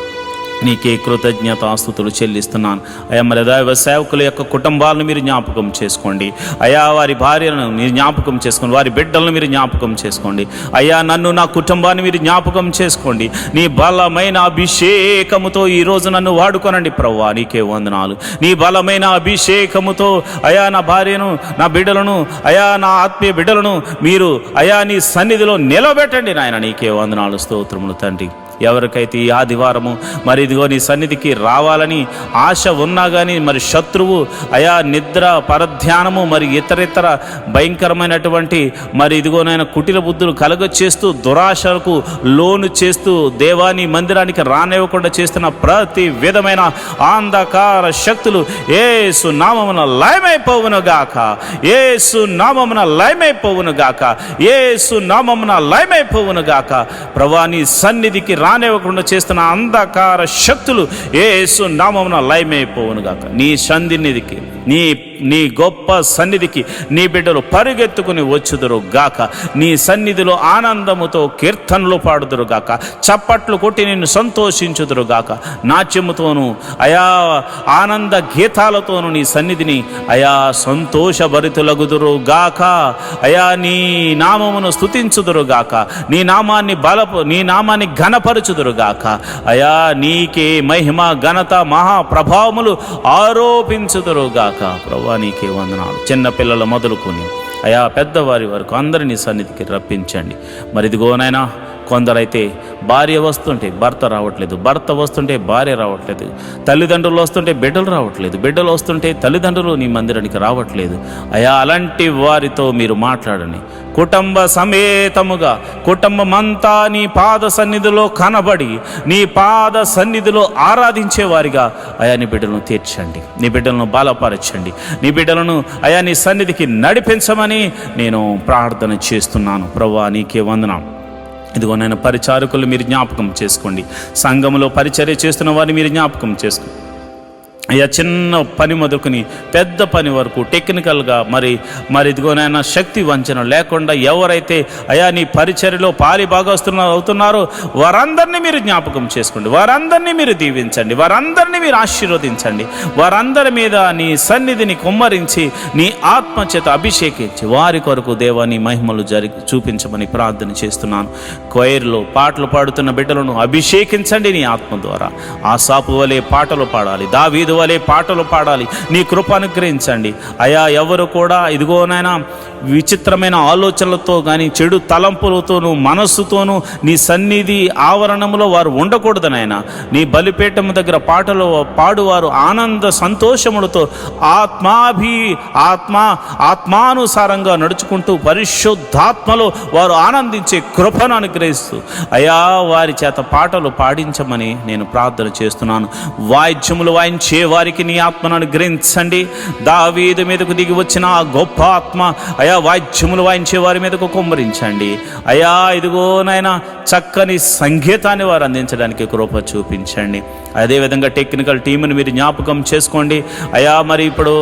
నీకే కృతజ్ఞతాస్తుతులు చెల్లిస్తున్నాను అయ్యా. మరి దైవ సేవకుల యొక్క కుటుంబాలను మీరు జ్ఞాపకం చేసుకోండి అయ్యా. వారి భార్యలను మీరు జ్ఞాపకం చేసుకోండి, వారి బిడ్డలను మీరు జ్ఞాపకం చేసుకోండి అయ్యా. నన్ను, నా కుటుంబాన్ని మీరు జ్ఞాపకం చేసుకోండి. నీ బలమైన అభిషేకముతో ఈరోజు నన్ను వాడుకోనండి ప్రభువా, నీకే వందనాలు. నీ బలమైన అభిషేకముతో అయా నా భార్యను, నా బిడ్డలను అయా, నా ఆత్మీయ బిడ్డలను మీరు అయా నీ సన్నిధిలో నిలబెట్టండి నాయన. నీకే వందనాలు, స్తోత్రములు తండ్రి. ఎవరికైతే ఈ ఆదివారము మరి ఇదిగో నీ సన్నిధికి రావాలని ఆశ ఉన్నా కానీ మరి శత్రువు అయా నిద్ర, పరధ్యానము, మరి ఇతర భయంకరమైనటువంటి మరి ఇదిగోనైనా కుటిల బుద్ధులు కలగొచ్చేస్తూ, దురాశలకు లోను చేస్తూ, దేవాని మందిరానికి రానివ్వకుండా చేస్తున్న ప్రతి విధమైన అంధకార శక్తులు యేసు నామమున లయమైపోవును గాక, యేసు నామమున లయమైపోవును గాక, యేసు నామమున లయమైపోవును గాక. ప్రభువా నీ సన్నిధికి రానివ్వకుండా చేస్తున్న అంధకార శక్తులు యేసు నామమున లయమైపోవును గాక. నీ సన్నిధికి, నీ గొప్ప సన్నిధికి నీ బిడ్డలు పరిగెత్తుకుని వచ్చుదురు గాక. నీ సన్నిధిలో ఆనందముతో కీర్తనలు పాడుదురు గాక, చప్పట్లు కొట్టి నిన్ను సంతోషించుదురు గాక. నాట్యముతోనూ అయా ఆనంద గీతాలతోనూ నీ సన్నిధిని అయా సంతోషభరితులగుదురు గాక. అయా నీ నామమును స్తుతించుదురు గాక, నీ నామాన్ని ఘనపరచుదురు గాక. అయా నీకే మహిమ, ఘనత, మహాప్రభావములు ఆరోపించుదురు గాక. ప్రభువా నీకే వందనాలు. చిన్న పిల్లల మొదలుకొని అయా పెద్దవారి వరకు అందరినీ సన్నిధికి రప్పించండి. మరి ఇదిగోనైనా కొందరైతే భార్య వస్తుంటే భర్త రావట్లేదు, భర్త వస్తుంటే భార్య రావట్లేదు, తల్లిదండ్రులు వస్తుంటే బిడ్డలు రావట్లేదు, బిడ్డలు వస్తుంటే తల్లిదండ్రులు నీ మందిరానికి రావట్లేదు అయా. అలాంటి వారితో మీరు మాట్లాడండి. కుటుంబ సమేతముగా కుటుంబమంతా నీ పాద సన్నిధిలో కనబడి, నీ పాద సన్నిధిలో ఆరాధించేవారిగా అయా నీ బిడ్డలను తీర్చండి, నీ బిడ్డలను బలపరచండి, నీ బిడ్డలను అయా నీ సన్నిధికి నడిపించమని నేను ప్రార్థన చేస్తున్నాను. ప్రభువా నీకే వందనం. ఇదిగో నేను పరిచారకులు మీరు జ్ఞాపకం చేసుకోండి, సంఘములో పరిచర్య చేస్తున్న వారిని మీరు జ్ఞాపకం చేసుకోండి అయ్యా. చిన్న పని మొదలుకొని పెద్ద పని వరకు టెక్నికల్గా మరి ఇదిగోనైనా శక్తి వంచన లేకుండా ఎవరైతే అయా నీ పరిచర్యలో అవుతున్నారో వారందరినీ మీరు జ్ఞాపకం చేసుకోండి, వారందరినీ మీరు దీవించండి, వారందరినీ మీరు ఆశీర్వదించండి. వారందరి మీద నీ సన్నిధిని కుమ్మరించి నీ ఆత్మచేత అభిషేకించి వారి కొరకు దేవా నీ మహిమలు చూపించమని ప్రార్థన చేస్తున్నాను. కొయిర్లో పాటలు పాడుతున్న బిడ్డలను అభిషేకించండి నీ ఆత్మ ద్వారా. ఆసాపు వలె పాటలు పాడాలి, దావీదు వలె పాటలు పాడాలి. నీ కృప అనుగ్రహించండి అయా. ఎవరు కూడా ఇదిగోనైనా విచిత్రమైన ఆలోచనలతో కానీ చెడు తలంపులతోనూ మనస్సుతోనూ నీ సన్నిధి ఆవరణంలో వారు ఉండకూడదనైనా. నీ బలిపీఠం దగ్గర పాటలు పాడువారు ఆనంద సంతోషములతో ఆత్మానుసారంగా నడుచుకుంటూ పరిశుద్ధాత్మలో వారు ఆనందించే కృపను అనుగ్రహిస్తూ అయా వారి చేత పాటలు పాడించమని నేను ప్రార్థన చేస్తున్నాను. వాయిద్యములు వాయించే వారికి నీ ఆత్మను అనుగ్రహించండి. దావీదు మీదకు దిగి వచ్చిన ఆ గొప్ప ఆత్మ అయా వాయిద్యములు వాయించే వారి మీదకు కుమ్మరించండి అయా. ఇదిగోనైనా చక్కని సంగీతాన్ని వారు అందించడానికి కృప చూపించండి. అదేవిధంగా టెక్నికల్ టీముని మీరు జ్ఞాపకం చేసుకోండి అయా. మరి ఇప్పుడు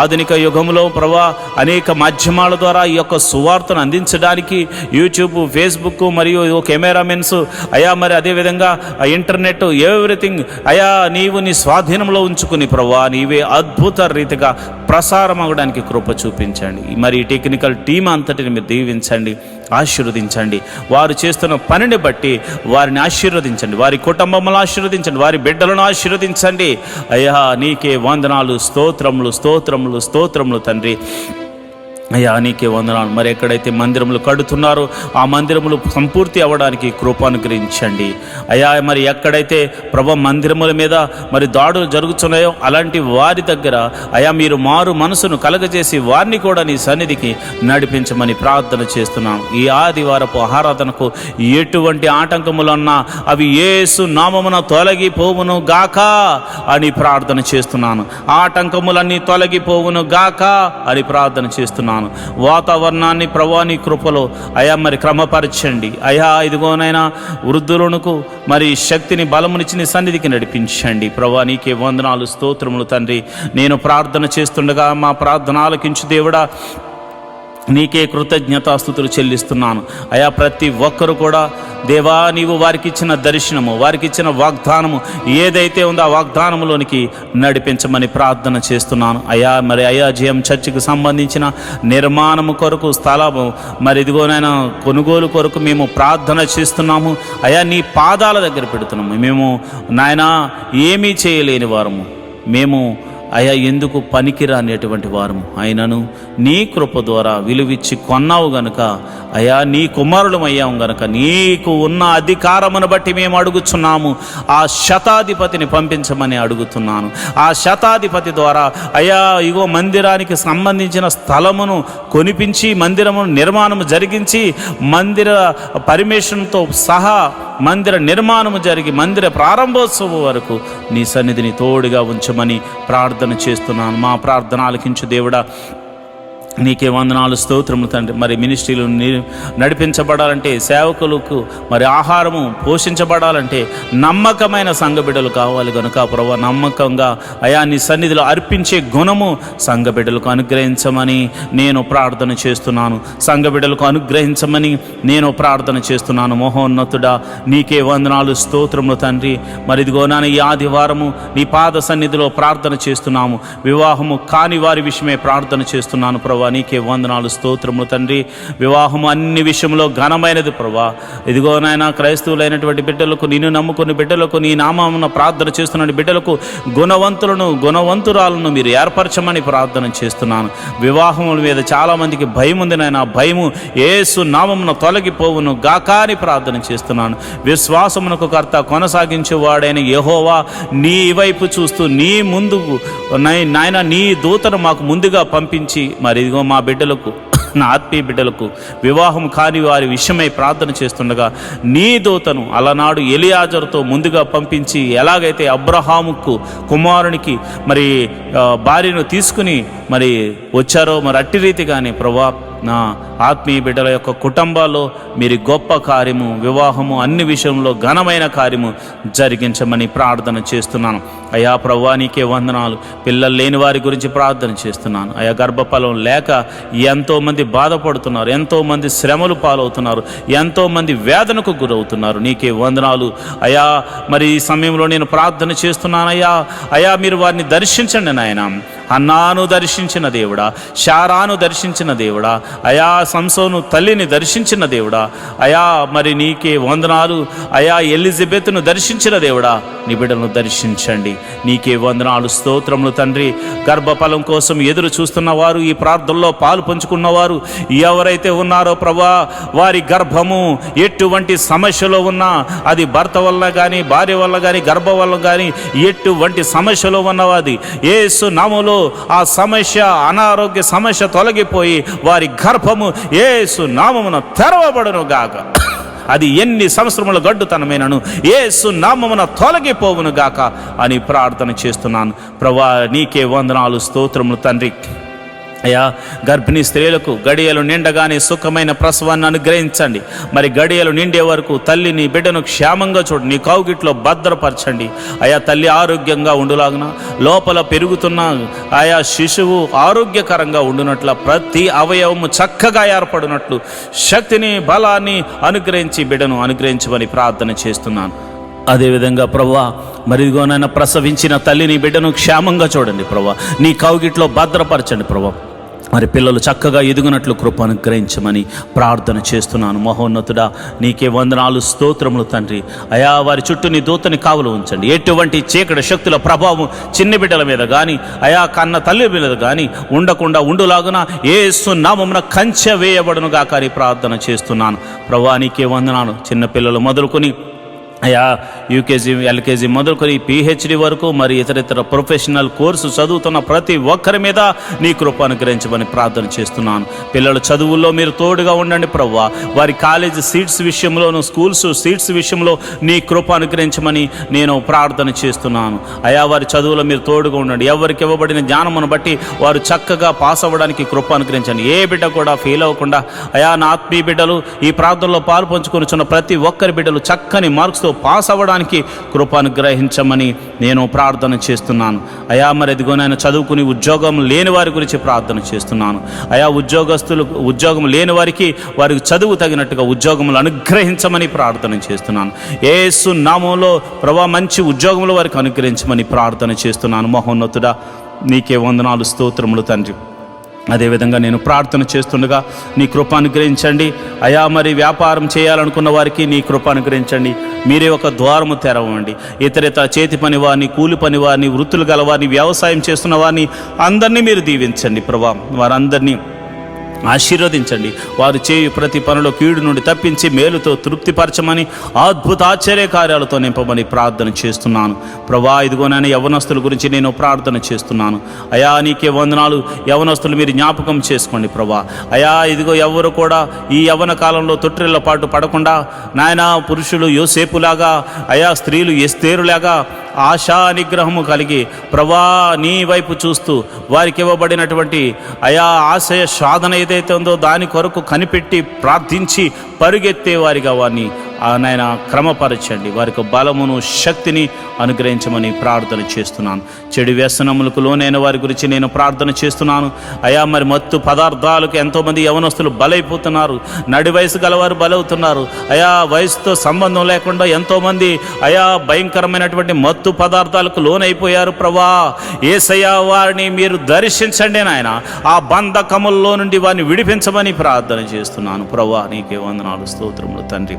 ఆధునిక యుగంలో ప్రభా అనేక మాధ్యమాల ద్వారా ఈ యొక్క సువార్తను అందించడానికి యూట్యూబ్, ఫేస్బుక్ మరియు కెమెరామెన్స్ అయా, మరి అదేవిధంగా ఇంటర్నెట్, ఎవ్రీథింగ్ అయా నీవు నీ స్వాధీనంలో ఉంచుకుని ప్రభా నీవే అద్భుత రీతిగా ప్రసారం అవ్వడానికి కృప చూపించండి. మరి ఈ టెక్నికల్ టీం అంతటిని మీరు దీవించండి, ఆశీర్వదించండి. వారు చేస్తున్న పనిని బట్టి వారిని ఆశీర్వదించండి, వారి కుటుంబములను ఆశీర్వదించండి, వారి బిడ్డలను ఆశీర్వదించండి అయ్యా. నీకే వందనాలు, స్తోత్రములు, స్తోత్రములు, స్తోత్రములు తండ్రి. అయ్యా నీకే వందనాలు. మరి ఎక్కడైతే మందిరములు కడుతున్నారో ఆ మందిరములు సంపూర్తి అవ్వడానికి కృప అనుగ్రహించండి అయ్యా. మరి ఎక్కడైతే ప్రభు మందిరముల మీద మరి దాడులు జరుగుతున్నాయో అలాంటి వారి దగ్గర అయ్యా మీరు మారు మనసును కలగజేసి వారిని కూడా నీ సన్నిధికి నడిపించమని ప్రార్థన చేస్తున్నాను. ఈ ఆదివారపు ఆరాధనకు ఎటువంటి ఆటంకములున్నా అవి యేసు నామమున తొలగిపోవును గాక అని ప్రార్థన చేస్తున్నాను. ఆటంకములన్నీ తొలగిపోవును గాక అని ప్రార్థన చేస్తున్నాను. వాతావరణాన్ని ప్రభువా నీ కృపలో అయా మరి క్రమపరచండి అయా. ఇదిగోనైనా వృద్ధులకు మరి శక్తిని బలమునిచ్చి నీ సన్నిధికి నడిపించండి ప్రభువా. నీకే వందనాలు స్తోత్రములు తండ్రి. నేను ప్రార్థన చేస్తుండగా మా ప్రార్థన ఆలకించు దేవుడా, నీకే కృతజ్ఞతాస్తుతులు చెల్లిస్తున్నాను అయా. ప్రతి ఒక్కరు కూడా దేవా నీవు వారికి ఇచ్చిన దర్శనము, వారికి ఇచ్చిన వాగ్దానము ఏదైతే ఉందో ఆ వాగ్దానములోనికి నడిపించమని ప్రార్థన చేస్తున్నాను అయా. మరి అయాజీఎం చర్చికి సంబంధించిన నిర్మాణము కొరకు స్థలము మరి ఇదిగోనైనా కొనుగోలు కొరకు మేము ప్రార్థన చేస్తున్నాము అయా. నీ పాదాల దగ్గర పెడుతున్నాము. మేము నాయన ఏమీ చేయలేని వారము, మేము అయా ఎందుకు పనికిరానేటువంటి వారము, అయినను నీ కృప ద్వారా విలువిచ్చి కొన్నావు గనుక అయా నీ కుమారులం అయ్యాము గనుక నీకు ఉన్న అధికారమును బట్టి మేము అడుగుచున్నాము. ఆ శతాధిపతిని పంపించమని అడుగుతున్నాను. ఆ శతాధిపతి ద్వారా అయా ఇగో మందిరానికి సంబంధించిన స్థలమును కొనిపించి మందిరమును నిర్మాణము జరిగించి మందిర పర్మిషన్తో సహా మందిర నిర్మాణము జరిగి మందిర ప్రారంభోత్సవం వరకు నీ సన్నిధిని తోడుగా ఉంచమని ప్రార్థన చేస్తున్నాను. మా ప్రార్థన ఆలకించు దేవుడా, నీకే వందనాలు స్తోత్రములు తండ్రి. మరి మినిస్ట్రీలు నడిపించబడాలంటే, సేవకులకు మరి ఆహారము పోషించబడాలంటే నమ్మకమైన సంఘబిడ్డలు కావాలి కనుక ప్రభు నమ్మకంగా అయా నీ సన్నిధిలో అర్పించే గుణము సంఘబిడ్డలకు అనుగ్రహించమని నేను ప్రార్థన చేస్తున్నాను. సంఘబిడ్డలకు అనుగ్రహించమని నేను ప్రార్థన చేస్తున్నాను. మహోన్నతుడా నీకే వందనాలు స్తోత్రములు తండ్రి. మరి ఇదిగో నాన్న ఈ ఆదివారము నీ పాద సన్నిధిలో ప్రార్థన చేస్తున్నాము. వివాహము కాని వారి విషయమే ప్రార్థన చేస్తున్నాను ప్రభా. నీకే వందనాలు స్తోత్రములు తండ్రి. వివాహము అన్ని విషయంలో ఘనమైనది ప్రభా. ఇదిగో నాయన క్రైస్తవులైనటువంటి బిడ్డలకు, నిన్ను నమ్ముకుని బిడ్డలకు, నీ నామమున ప్రార్థన చేస్తున్న బిడ్డలకు గుణవంతురాలను మీరు ఏర్పరచమని ప్రార్థన చేస్తున్నాను. వివాహముల మీద చాలామందికి భయం ఉంది నాయన. భయము యేసు నామమున తొలగిపోవును గాక అని ప్రార్థన చేస్తున్నాను. విశ్వాసమునకు కర్త కొనసాగించేవాడైన యెహోవా నీ వైపు చూస్తూ నీ ముందు నాయన నీ దూతను మాకు ముందుగా పంపించి మరి ఇదిగో మా బిడ్డలకు, నా ఆత్మీయ బిడ్డలకు వివాహం కాని వారి విషయమై ప్రార్థన చేస్తుండగా నీ దూతను అలనాడు ఎలియాజరుతో ముందుగా పంపించి ఎలాగైతే అబ్రహాముకు కుమారునికి మరి భార్యను తీసుకుని మరి వచ్చారో మరి అట్టి రీతిగానే ప్రభా నా ఆత్మీయ బిడ్డల యొక్క కుటుంబాల్లో మీరు గొప్ప కార్యము, వివాహము అన్ని విషయంలో ఘనమైన కార్యము జరిగించమని ప్రార్థన చేస్తున్నాను అయా. ప్రభువా నీకే వందనాలు. పిల్లలు లేని వారి గురించి ప్రార్థన చేస్తున్నాను అయా. గర్భఫలం లేక ఎంతోమంది బాధపడుతున్నారు, ఎంతోమంది శ్రమలు పాలవుతున్నారు, ఎంతోమంది వేదనకు గురవుతున్నారు. నీకే వందనాలు అయా. మరి ఈ సమయంలో నేను ప్రార్థన చేస్తున్నాను అయ్యా. అయా మీరు వారిని దర్శించండి నాయన. హన్నాను దర్శించిన దేవుడా, శారాను దర్శించిన దేవుడా అయా, సంసోను తల్లిని దర్శించిన దేవుడా అయా. మరి నీకే వందనాలు అయా. ఎలిజబెత్ను దర్శించిన దేవుడా నీ బిడ్డలను దర్శించండి. నీకే వందనాలు స్తోత్రములు తండ్రి. గర్భఫలం కోసం ఎదురు చూస్తున్న వారు, ఈ ప్రార్థనలో పాలు పంచుకున్నవారు ఎవరైతే ఉన్నారో ప్రభా, వారి గర్భము ఎటువంటి సమస్యలో ఉన్నా, అది భర్త వల్ల కానీ, భార్య వల్ల కానీ, గర్భం వల్ల కానీ ఎటువంటి సమస్యలో ఉన్నవాది యేసు నామములో ఆ సమస్య, అనారోగ్య సమస్య తొలగిపోయి వారి గర్భము యేసు నామమున తెరవబడును గాక. అది ఎన్ని సంవత్సరముల గడ్డుతనమైనను యేసు నామమున తొలగిపోవును గాక అని ప్రార్థన చేస్తున్నాను ప్రభువా. నీకే వందనాలు స్తోత్రములు తండ్రి అయ్యా. గర్భిణీ స్త్రీలకు గడియలు నిండగానే సుఖమైన ప్రసవాన్ని అనుగ్రహించండి. మరి గడియలు నిండే వరకు తల్లిని బిడ్డను క్షేమంగా చూడు, నీ కౌగిట్లో భద్రపరచండి అయా. తల్లి ఆరోగ్యంగా ఉండులాగున, లోపల పెరుగుతున్న ఆయా శిశువు ఆరోగ్యకరంగా ఉండునట్ల, ప్రతి అవయవము చక్కగా ఏర్పడినట్లు శక్తిని, బలాన్ని అనుగ్రహించి బిడ్డను అనుగ్రహించమని ప్రార్థన చేస్తున్నాను. అదేవిధంగా ప్రభువా మరిదిగోనైనా ప్రసవించిన తల్లిని బిడ్డను క్షేమంగా చూడండి ప్రభువా. నీ కౌగిట్లో భద్రపరచండి ప్రభువా. మరి పిల్లలు చక్కగా ఎదుగునట్లు కృప అనుగ్రహించమని ప్రార్థన చేస్తున్నాను. మహోన్నతుడా, నీకే వందనాలు, స్తోత్రములు తండ్రి. అయా వారి చుట్టూ నీ దూతని కావలు ఉంచండి. ఎటువంటి చీకటి శక్తుల ప్రభావం చిన్న బిడ్డల మీద కానీ అయా కన్న తల్లి మీద కానీ ఉండకుండా ఉండులాగున యేసు నామమున కంచె వేయబడును గాక అని ప్రార్థన చేస్తున్నాను. ప్రభువా, నీకే వందనాలు. చిన్నపిల్లలు మొదలుకొని అయా యూకేజీ, ఎల్కేజీ మొదలుకొని పిహెచ్డి వరకు మరి ఇతర ప్రొఫెషనల్ కోర్సు చదువుతున్న ప్రతి ఒక్కరి మీద నీ కృప అనుగ్రహించమని ప్రార్థన చేస్తున్నాను. పిల్లల చదువుల్లో మీరు తోడుగా ఉండండి ప్రభువా. వారి కాలేజీ సీట్స్ విషయంలోను, స్కూల్స్ సీట్స్ విషయంలో నీ కృప అనుగ్రహించమని నేను ప్రార్థన చేస్తున్నాను. అయా వారి చదువులో మీరు తోడుగా ఉండండి. ఎవరికి ఇవ్వబడిన జ్ఞానమును బట్టి వారు చక్కగా పాస్ అవ్వడానికి కృప అనుగ్రహించండి. ఏ బిడ్డ కూడా ఫెయిల్ అవ్వకుండా అయా నా ఆత్మీయ బిడ్డలు ఈ ప్రార్థనలో పాలు పంచుకొనిచున్న ప్రతి ఒక్కరి బిడ్డలు చక్కని మార్క్స్తో పాస్ అవ్వడానికి కృప అనుగ్రహించమని నేను ప్రార్థన చేస్తున్నాను. అయా మరి ఎదిగోనైనా చదువుకుని ఉద్యోగం లేని వారి గురించి ప్రార్థన చేస్తున్నాను. అయా ఉద్యోగం లేని వారికి చదువు తగినట్టుగా ఉద్యోగములు అనుగ్రహించమని ప్రార్థన చేస్తున్నాను. యేసు నామములో ప్రభువా మంచి ఉద్యోగములు వారికి అనుగ్రహించమని ప్రార్థన చేస్తున్నాను. మహోన్నతుడా, నీకే వందనాలు, స్తోత్రములు తండ్రి. అదేవిధంగా నేను ప్రార్థన చేస్తుండగా నీ కృప అనుగ్రహించండి. అయా మరి వ్యాపారం చేయాలనుకున్న వారికి నీ కృప అనుగ్రహించండి. మీరే ఒక ద్వారము తెరవండి. ఇతర చేతి పని వారిని, కూలి పని వారిని, వృత్తులు గల వారిని, వ్యవసాయం చేస్తున్న వారిని అందరినీ మీరు దీవించండి ప్రభా. వారందరినీ ఆశీర్వదించండి. వారు చేయు ప్రతి పనిలో కీడు నుండి తప్పించి మేలుతో తృప్తిపరచమని, అద్భుత ఆశ్చర్య కార్యాలతో నింపమని ప్రార్థన చేస్తున్నాను ప్రభా. ఇదిగోనైనా యవనస్తుల గురించి నేను ప్రార్థన చేస్తున్నాను. అయా నీకే వందనాలు. యవనస్తులు మీరు జ్ఞాపకం చేసుకోండి ప్రభా. అయా ఇదిగో ఎవరు కూడా ఈ యవన కాలంలో తొట్టిళ్ళ పాటు పడకుండా నాయన పురుషులు యోసేపులాగా, అయా స్త్రీలు ఎస్తేరులాగా ఆశా నిగ్రహము కలిగి ప్రభా నీ వైపు చూస్తూ వారికి ఇవ్వబడినటువంటి అయా ఆశయ సాధన ఏదైతే ఉందో దాని కొరకు కనిపెట్టి ప్రార్థించి పరుగెత్తే వారిగా వారిని నాయన క్రమపరచండి. వారికి బలమును శక్తిని అనుగ్రహించమని ప్రార్థన చేస్తున్నాను. చెడు వ్యసనములకు లోనైన వారి గురించి నేను ప్రార్థన చేస్తున్నాను. అయా మరి మత్తు పదార్థాలకు ఎంతోమంది యవనస్తులు బలైపోతున్నారు. నడి వయసు గలవారు బలవుతున్నారు. అయా వయసుతో సంబంధం లేకుండా ఎంతోమంది అయా భయంకరమైనటువంటి మత్తు పదార్థాలకు లోనైపోయారు ప్రభా. యేసయ్యా వారిని మీరు దర్శించండి నాయన. ఆ బంధకముల్లో నుండి వారిని విడిపించమని ప్రార్థన చేస్తున్నాను ప్రభా. నీకే వందనాలు, స్తోత్రములు తండ్రి.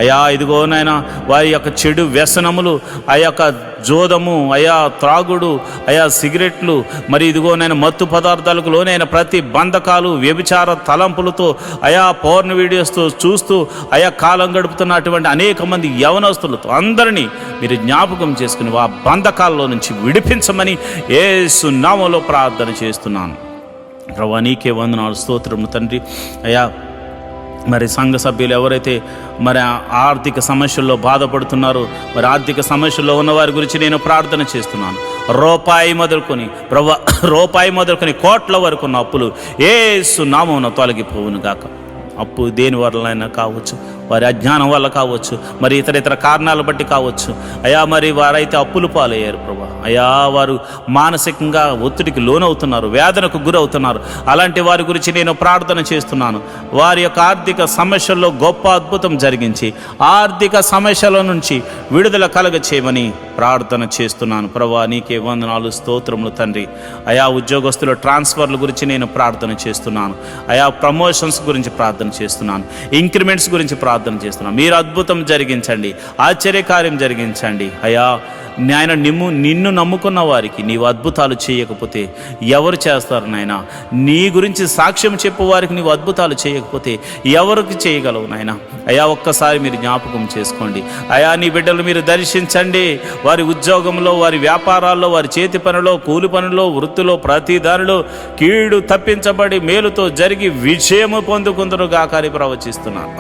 అయా ఇదిగో నాయన వారి యొక్క చెడు వ్యసనములు, ఆ యొక్క జోదము, అయా త్రాగుడు, అయా సిగరెట్లు, మరి ఇదిగో నేను మత్తు పదార్థాలకు లోనైన ప్రతి బంధకాలు, వ్యభిచార తలంపులతో అయా పౌర్ణ వీడియోస్తో చూస్తూ అయా కాలం గడుపుతున్నటువంటి అనేక మంది యవనస్తులతో అందరినీ మీరు జ్ఞాపకం చేసుకుని ఆ బంధకాల్లో నుంచి విడిపించమని యేసు నామములో ప్రార్థన చేస్తున్నాను ప్రభువా. నీకే వందనాలు, స్తోత్రము తండ్రి. అయా మరి సంఘ సభ్యులు ఎవరైతే మరి ఆర్థిక సమస్యల్లో బాధపడుతున్నారో, మరి ఆర్థిక సమస్యల్లో ఉన్నవారి గురించి నేను ప్రార్థన చేస్తున్నాను. రూపాయి మొదలుకొని కోట్ల వరకు ఉన్న అప్పులు యేసు నామమున తొలగిపోవును గాక. అప్పు దేని వల్లైనా కావచ్చు, వారి అజ్ఞానం వల్ల కావచ్చు, మరి ఇతర కారణాలు బట్టి కావచ్చు. అయా మరి వారైతే అప్పులు పాలయ్యారు ప్రభా. అయా వారు మానసికంగా ఒత్తిడికి లోనవుతున్నారు, వేదనకు గురవుతున్నారు. అలాంటి వారి గురించి నేను ప్రార్థన చేస్తున్నాను. వారి యొక్క ఆర్థిక సమస్యల్లో గొప్ప అద్భుతం జరిగించి ఆర్థిక సమస్యల నుంచి విడుదల కలగ చేయమని ప్రార్థన చేస్తున్నాను ప్రభా. నీకే వందనాలు, స్తోత్రములు తండ్రి. అయా ఉద్యోగస్తుల ట్రాన్స్ఫర్ల గురించి నేను ప్రార్థన చేస్తున్నాను. అయా ప్రమోషన్స్ గురించి ప్రార్థన చేస్తున్నాను. ఇంక్రిమెంట్స్ గురించి ప్రార్థన చేస్తున్నాను. మీరు అద్భుతం జరిగించండి, ఆశ్చర్యకార్యం జరిగించండి. అయా నాయన నిన్ను నమ్ముకున్న వారికి నీవు అద్భుతాలు చేయకపోతే ఎవరు చేస్తారు నాయన? నీ గురించి సాక్ష్యం చెప్పు వారికి నీవు అద్భుతాలు చేయకపోతే ఎవరికి చేయగలవు నాయన? అయా ఒక్కసారి మీరు జ్ఞాపకం చేసుకోండి. అయా నీ బిడ్డలు మీరు దర్శించండి. వారి ఉద్యోగంలో, వారి వ్యాపారాల్లో, వారి చేతి పనిలో, కూలి పనిలో, వృత్తిలో, ప్రతి దానిలో కీడు తప్పించబడి మేలుతో జరిగి విజయము పొందుకుందరుగా అని ప్రవచిస్తున్నాను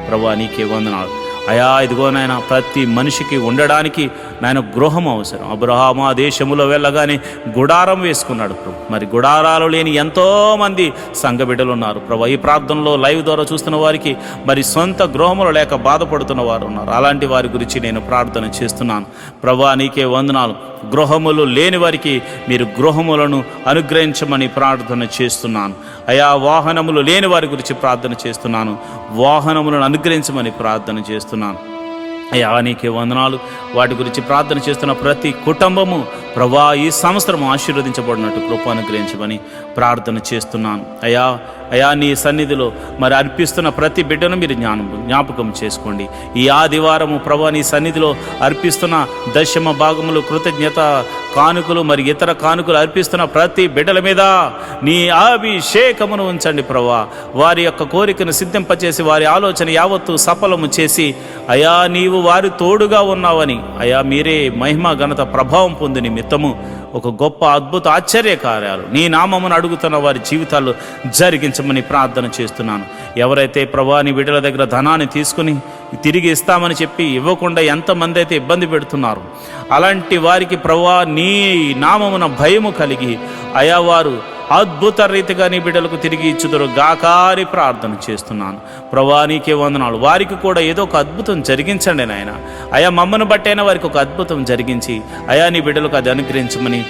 ప్రభువా. నీకే వందనాలు. అయా ఇదిగో నాయన ప్రతి మనిషికి ఉండడానికి నాయన గృహం అవసరం. అబ్రహాము ఆ దేశములో వెళ్ళగానే గుడారం వేసుకున్నాడు ప్రభు. మరి గుడారాలు లేని ఎంతోమంది సంఘ బిడ్డలు ఉన్నారు ప్రభు. ఈ ప్రార్థనలో లైవ్ ద్వారా చూస్తున్న వారికి మరి సొంత గృహములు లేక బాధపడుతున్న వారు ఉన్నారు. అలాంటి వారి గురించి నేను ప్రార్థన చేస్తున్నాను ప్రభు. నీకే వందనాలు. గృహములు లేని వారికి మీరు గృహములను అనుగ్రహించమని ప్రార్థన చేస్తున్నాను. అయా వాహనములు లేని వారి గురించి ప్రార్థన చేస్తున్నాను. వాహనములను అనుగ్రహించమని ప్రార్థన చేస్తున్నాను. అయ్యా నీకే వందనాలు. వాటి గురించి ప్రార్థన చేస్తున్న ప్రతి కుటుంబము ప్రభా ఈ సంవత్సరం ఆశీర్వదించబడినట్టు కృప అనుగ్రహించమని ప్రార్థన చేస్తున్నాను. అయా నీ సన్నిధిలో మరి అర్పిస్తున్న ప్రతి బిడ్డను మీరు జ్ఞాపకం చేసుకోండి. ఈ ఆదివారము ప్రభా నీ సన్నిధిలో అర్పిస్తున్న దశమ భాగములు, కృతజ్ఞత కానుకలు, మరి ఇతర కానుకలు అర్పిస్తున్న ప్రతి బిడ్డల మీద నీ అభిషేకమును ఉంచండి ప్రభా. వారి యొక్క కోరికను సిద్ధింపచేసి వారి ఆలోచన యావత్తు సఫలము చేసి అయా నీవు వారి తోడుగా ఉన్నావని, అయా మీరే మహిమ ఘనత ప్రభావం పొంది నిమిత్తము ఒక గొప్ప అద్భుత ఆశ్చర్య కార్యాలు నీ నామమును అడుగుతున్న వారి జీవితాల్లో జరిగించమని ప్రార్థన చేస్తున్నాను. ఎవరైతే ప్రభా నీ బిడ్డల దగ్గర ధనాన్ని తీసుకుని తిరిగి ఇస్తామని చెప్పి ఇవ్వకుండా ఎంతమంది అయితే ఇబ్బంది పెడుతున్నారు, అలాంటి వారికి ప్రభా నీ నామమున భయము కలిగి అయా వారు అద్భుత రీతిగా నీ బిడ్డలకు తిరిగి ఇచ్చుదురు గాకారి ప్రార్థన చేస్తున్నాను. ప్రభా నీకే వందనాలు. వారికి కూడా ఏదో ఒక అద్భుతం జరిగించండి నాయన. అయా మమ్మను బట్టైనా వారికి ఒక అద్భుతం జరిగించి అయా నీ బిడ్డలకు అది అనుగ్రహించమని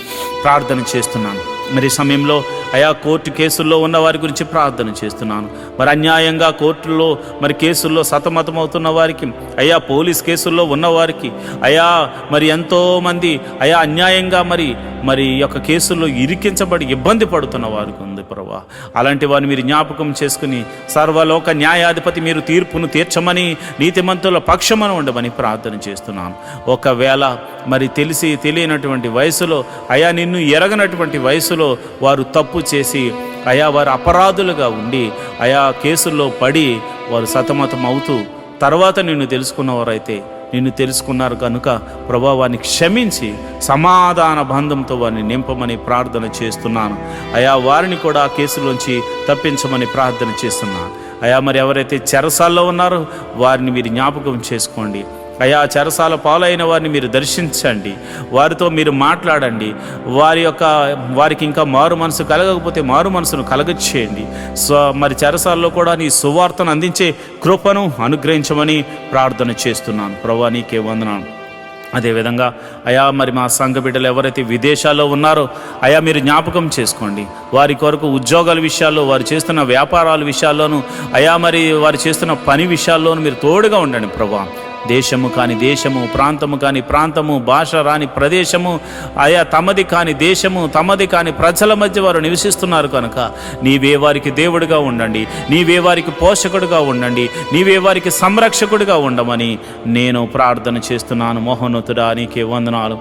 ప్రార్థన చేస్తున్నాను. మరి సమయంలో అయా కోర్టు కేసుల్లో ఉన్న వారి గురించి ప్రార్థన చేస్తున్నాను. మరి అన్యాయంగా కోర్టుల్లో మరి కేసుల్లో సతమతమవుతున్న వారికి, అయా పోలీస్ కేసుల్లో ఉన్నవారికి, అయా మరి ఎంతోమంది అయా అన్యాయంగా మరి యొక్క కేసుల్లో ఇరికించబడి ఇబ్బంది పడుతున్న వారికి ఉంది ప్రభా. అలాంటి వారిని మీరు జ్ఞాపకం చేసుకుని సర్వలోక న్యాయాధిపతి మీరు తీర్పును తీర్చమని, నీతిమంతుల పక్షమను ఉండమని ప్రార్థన చేస్తున్నాను. ఒకవేళ మరి తెలిసి తెలియనటువంటి వయసులో అయా నిన్ను ఎరగనటువంటి వయసులో వారు తప్పు చేసి అయా వారు అపరాధులుగా ఉండి అయా కేసుల్లో పడి వారు సతమతం అవుతూ తర్వాత నిన్ను తెలుసుకున్నవారైతే నిన్ను తెలుసుకున్నారు కనుక ప్రభా వారిని క్షమించి సమాధాన బంధంతో వారిని నింపమని ప్రార్థన చేస్తున్నాను. అయా వారిని కూడా ఆ కేసులోంచి తప్పించమని ప్రార్థన చేస్తున్నాను. అయా మరి ఎవరైతే చెరసాల్లో ఉన్నారో వారిని మీరు జ్ఞాపకం చేసుకోండి. అయా చెరసాల పాలైన వారిని మీరు దర్శించండి, వారితో మీరు మాట్లాడండి. వారికి ఇంకా మారు మనసు కలగకపోతే మారు మనసును కలగచేయండి. మరి చెరసాల్లో కూడా నీ సువార్తను అందించే కృపను అనుగ్రహించమని ప్రార్థన చేస్తున్నాను. ప్రభువా నీకే వందనాలు. అదేవిధంగా అయా మరి మా సంఘ బిడ్డలు ఎవరైతే విదేశాల్లో ఉన్నారో అయా మీరు జ్ఞాపకం చేసుకోండి. వారి కొరకు ఉద్యోగాల విషయాల్లో, వారు చేస్తున్న వ్యాపారాల విషయాల్లోనూ, అయా మరి వారు చేస్తున్న పని విషయాల్లోనూ మీరు తోడుగా ఉండండి ప్రభా. దేశము కాని దేశము, ప్రాంతము కాని ప్రాంతము, భాష రాని ప్రదేశము, అయా తమది కాని దేశము, తమది కాని ప్రజల మధ్య వారు నివసిస్తున్నారు కనుక నీవే వారికి దేవుడిగా ఉండండి, నీవే వారికి పోషకుడిగా ఉండండి, నీవే వారికి సంరక్షకుడిగా ఉండమని నేను ప్రార్థన చేస్తున్నాను. మహోన్నతుడా నీకే వందనాలు.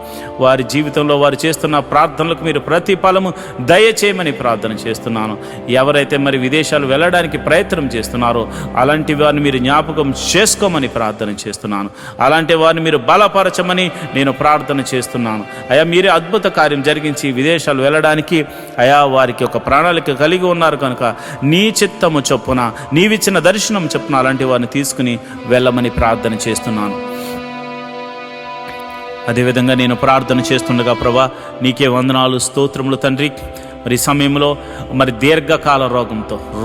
వారి జీవితంలో వారు చేస్తున్న ప్రార్థనలకు మీరు ప్రతిఫలము దయచేయమని ప్రార్థన చేస్తున్నాను. ఎవరైతే మరి విదేశాలు వెళ్ళడానికి ప్రయత్నం చేస్తున్నారో అలాంటి వారిని మీరు జ్ఞాపకం చేసుకోమని ప్రార్థన చేస్తున్నాను. అలాంటి వారిని మీరు బలపరచమని నేను ప్రార్థన చేస్తున్నాను. అయా మీరే అద్భుత కార్యం జరిగించి విదేశాలు వెళ్ళడానికి అయా వారికి ఒక ప్రణాళిక కలిగి ఉన్నారు కనుక నీ చిత్తము చొప్పున, నీవిచ్చిన దర్శనం చొప్పున అలాంటి వారిని తీసుకుని వెళ్ళమని ప్రార్థన చేస్తున్నాను. అదేవిధంగా నేను ప్రార్థన చేస్తుండగా ప్రభా నీకే వందనాలు, స్తోత్రములు తండ్రి. మరి సమయంలో మరి దీర్ఘకాల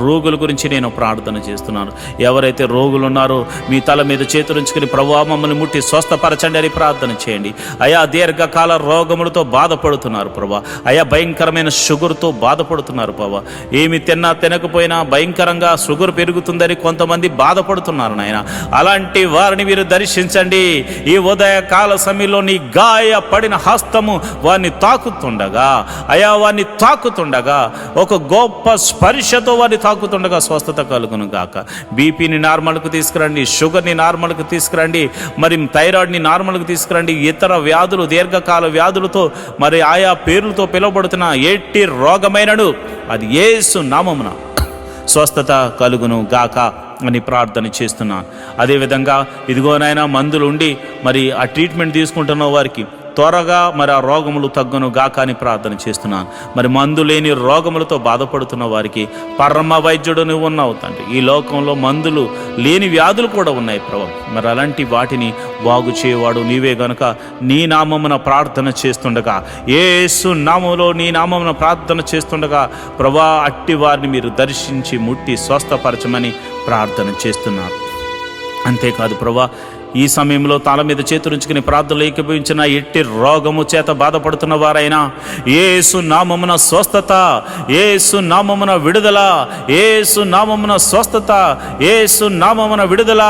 రోగుల గురించి నేను ప్రార్థన చేస్తున్నాను. ఎవరైతే రోగులు ఉన్నారో మీ తల మీద చేతులుంచుకుని ప్రభువా మమ్మల్ని ముట్టి స్వస్థపరచండి అని ప్రార్థన చేయండి. అయా దీర్ఘకాల రోగములతో బాధపడుతున్నారు ప్రభా. అయా భయంకరమైన షుగర్తో బాధపడుతున్నారు ప్రభా. ఏమి తినకపోయినా భయంకరంగా షుగర్ పెరుగుతుందని కొంతమంది బాధపడుతున్నారు నాయన. అలాంటి వారిని మీరు దర్శించండి. ఈ ఉదయకాల సమయంలో నీ గాయపడిన హస్తము వారిని తాకుతుండగా, అయా వారిని తాకుతుండగా, ఒక గొప్ప స్పర్శతో వారిని తాకుతుండగా స్వస్థత కలుగును గాక. బీపీని నార్మల్కు తీసుకురండి, షుగర్ని నార్మల్కు తీసుకురండి, మరి థైరాయిడ్ని నార్మల్కు తీసుకురండి. ఇతర వ్యాధులు, దీర్ఘకాల వ్యాధులతో మరి ఆయా పేర్లతో పిలువబడుతున్న ఎట్టి రోగమైనను అది యేసు నామమున స్వస్థత కలుగును గాక అని ప్రార్థన చేస్తున్నాను. అదేవిధంగా ఇదిగోనైనా మందులు ఉండి మరి ఆ ట్రీట్మెంట్ తీసుకుంటున్న వారికి త్వరగా మరి ఆ రోగములు తగ్గును గాక అని ప్రార్థన చేస్తున్నాను. మరి మందు లేని రోగములతో బాధపడుతున్న వారికి పరమ వైద్యుడు నువ్వు ఉన్నావు తండ్రి. ఈ లోకంలో మందులు లేని వ్యాధులు కూడా ఉన్నాయి ప్రభు. మరి అలాంటి వాటిని బాగు చేయవాడు నీవే గనుక నీ నామమున ప్రార్థన చేస్తుండగా, యేసు నామములో నీ నామమున ప్రార్థన చేస్తుండగా ప్రభా అట్టి వారిని మీరు దర్శించి ముట్టి స్వస్థపరచమని ప్రార్థన చేస్తున్నారు. అంతేకాదు ప్రభా ఈ సమయంలో తల మీద చేతులుంచుకుని ప్రార్థనలు ఏకీభవించిన ఎట్టి రోగము చేత బాధపడుతున్న వారైనా యేసు నామమున స్వస్థత, యేసు నామమున విడుదల, యేసు నామమున స్వస్థత, యేసు నామమున విడుదల,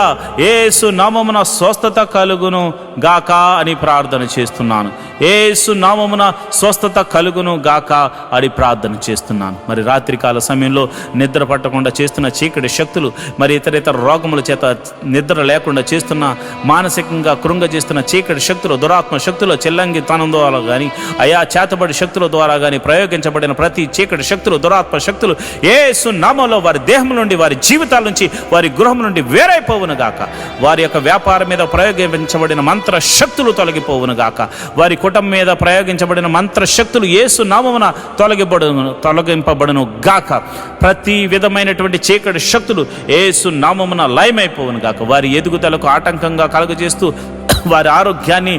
యేసు నామమున స్వస్థత కలుగును గాక అని ప్రార్థన చేస్తున్నాను. యేసు నామమున స్వస్థత కలుగును గాక అని ప్రార్థన చేస్తున్నాను. మరి రాత్రికాల సమయంలో నిద్ర పట్టకుండా చేస్తున్న చీకటి శక్తులు, మరి ఇతర రోగముల చేత నిద్ర లేకుండా చేస్తున్న, మానసికంగా కృంగజేస్తున్న చీకటి శక్తులు, దురాత్మ శక్తులు, చెల్లంగితనం ద్వారా కానీ అయా చేతబడి శక్తుల ద్వారా కానీ ప్రయోగించబడిన ప్రతి చీకటి శక్తులు, దురాత్మ శక్తులు యేసు నామములో వారి దేహం నుండి, వారి జీవితాల నుంచి, వారి గృహం నుండి వేరైపోవును గాక. వారి యొక్క వ్యాపారం మీద ప్రయోగించబడిన మంత్ర శక్తులు తొలగిపోవును గాక. వారి కుటుంబం మీద ప్రయోగించబడిన మంత్ర శక్తులు యేసు నామమున తొలగింపబడును గాక. ప్రతి విధమైనటువంటి చీకటి శక్తులు యేసు నామమున లయమైపోవును గాక. వారి ఎదుగుదలకు ఆటంకంగా కలుగజేస్తూ, వారి ఆరోగ్యాన్ని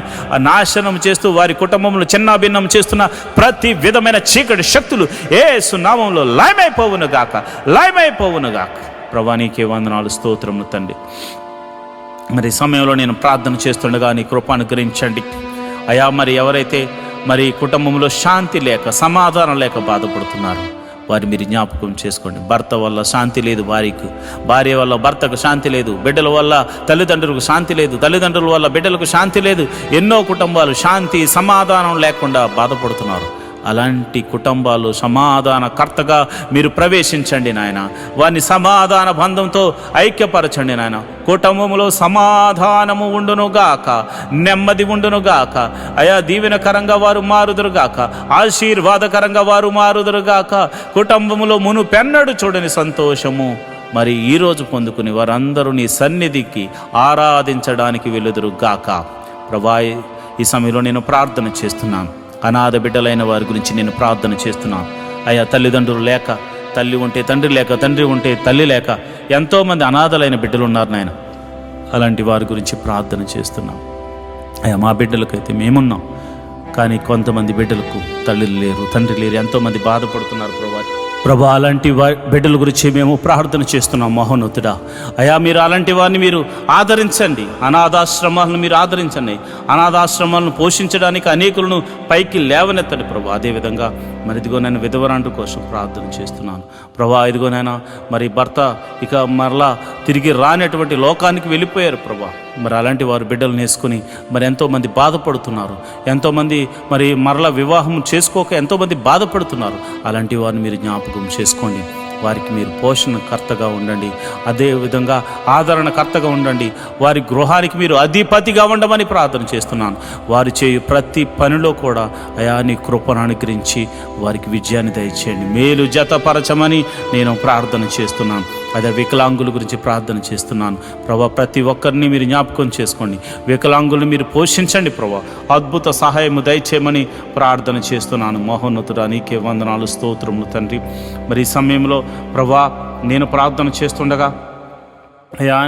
నాశనం చేస్తూ, వారి కుటుంబంలో చిన్నాభిన్నం చేస్తున్న ప్రతి విధమైన చీకటి శక్తులు యేసు నామములో లయమైపోవును గాక, లయమైపోవును గాక. ప్రభువా నీకే వందనాలు, స్తోత్రములు తండ్రి. మరి సమయంలో నేను ప్రార్థన చేస్తుండగా నీ కృప అనుగ్రహించండి అయా. మరి ఎవరైతే మరి కుటుంబంలో శాంతి లేక, సమాధానం లేక బాధపడుతున్నారు, వారి మీరు జ్ఞాపకం చేసుకోండి. భర్త వల్ల శాంతి లేదు భార్యకు, భార్య వల్ల భర్తకు శాంతి లేదు, బిడ్డల వల్ల తల్లిదండ్రులకు శాంతి లేదు, తల్లిదండ్రుల వల్ల బిడ్డలకు శాంతి లేదు. ఎన్నో కుటుంబాలు శాంతి సమాధానం లేకుండా బాధపడుతున్నారు. అలాంటి కుటుంబాలు సమాధానకర్తగా మీరు ప్రవేశించండి నాయన. వారిని సమాధాన బంధంతో ఐక్యపరచండి నాయన. కుటుంబంలో సమాధానము ఉండునుగాక, నెమ్మది ఉండునుగాక అయా. దీవెనకరంగా వారు మారుదురుగాక, ఆశీర్వాదకరంగా వారు మారుదురుగాక. కుటుంబంలో మునుపెన్నడు చూడని సంతోషము మరి ఈరోజు పొందుకుని వారందరూ నీ సన్నిధికి ఆరాధించడానికి వెలుదురుగాక. ప్రభా ఈ సమయంలో నేను ప్రార్థన చేస్తున్నాను. అనాథ బిడ్డలైన వారి గురించి నేను ప్రార్థన చేస్తున్నాను అయ్యా. తల్లిదండ్రులు లేక, తల్లి ఉంటే తండ్రి లేక, తండ్రి ఉంటే తల్లి లేక ఎంతోమంది అనాథలైన బిడ్డలు ఉన్నారు నాయన. అలాంటి వారి గురించి ప్రార్థన చేస్తున్నాం అయ్యా. మా బిడ్డలకైతే మేమున్నాం, కానీ కొంతమంది బిడ్డలకు తల్లిలు లేరు, తండ్రి లేరు, ఎంతోమంది బాధపడుతున్నారు ప్రభా. అలాంటి బిడ్డల గురించి మేము ప్రార్థన చేస్తున్నాం మహోన్నతుడా అయా. మీరు అలాంటి వారిని మీరు ఆదరించండి, అనాథాశ్రమాలను మీరు ఆదరించండి. అనాథాశ్రమాలను పోషించడానికి అనేకులను పైకి లేవనెత్తండి ప్రభా. అదేవిధంగా మరి ఇదిగో నేను విధవరాండ్ర కోసం ప్రార్థన చేస్తున్నాను ప్రభా. ఇదిగో నేను మరి భర్త ఇక మరలా తిరిగి రానటువంటి లోకానికి వెళ్ళిపోయారు ప్రభా. మరి అలాంటి వారు బిడ్డలను వేసుకుని మరి ఎంతోమంది బాధపడుతున్నారు, ఎంతోమంది మరి మరలా వివాహం చేసుకోక ఎంతోమంది బాధపడుతున్నారు. అలాంటి వారిని మీరు జ్ఞాపకం చేసుకోండి. వారికి మీరు పోషణకర్తగా ఉండండి, అదేవిధంగా ఆదరణకర్తగా ఉండండి. వారి గృహానికి మీరు అధిపతిగా ఉండమని ప్రార్థన చేస్తున్నాను. వారు చేయు ప్రతి పనిలో కూడా అయా నీ కృపను అనుగ్రహించి వారికి విజయాన్ని దయచేయండి, మేలు జతపరచమని నేను ప్రార్థన చేస్తున్నాను. అదే వికలాంగుల గురించి ప్రార్థన చేస్తున్నాను ప్రభా. ప్రతి ఒక్కరిని మీరు జ్ఞాపకం చేసుకోండి, వికలాంగులను మీరు పోషించండి ప్రభా. అద్భుత సహాయము దయచేయమని ప్రార్థన చేస్తున్నాను. మహోన్నతుడా నీకే వందనాలు, స్తోత్రములు తండ్రి. మరి ఈ సమయంలో ప్రభా నేను ప్రార్థన చేస్తుండగా అయా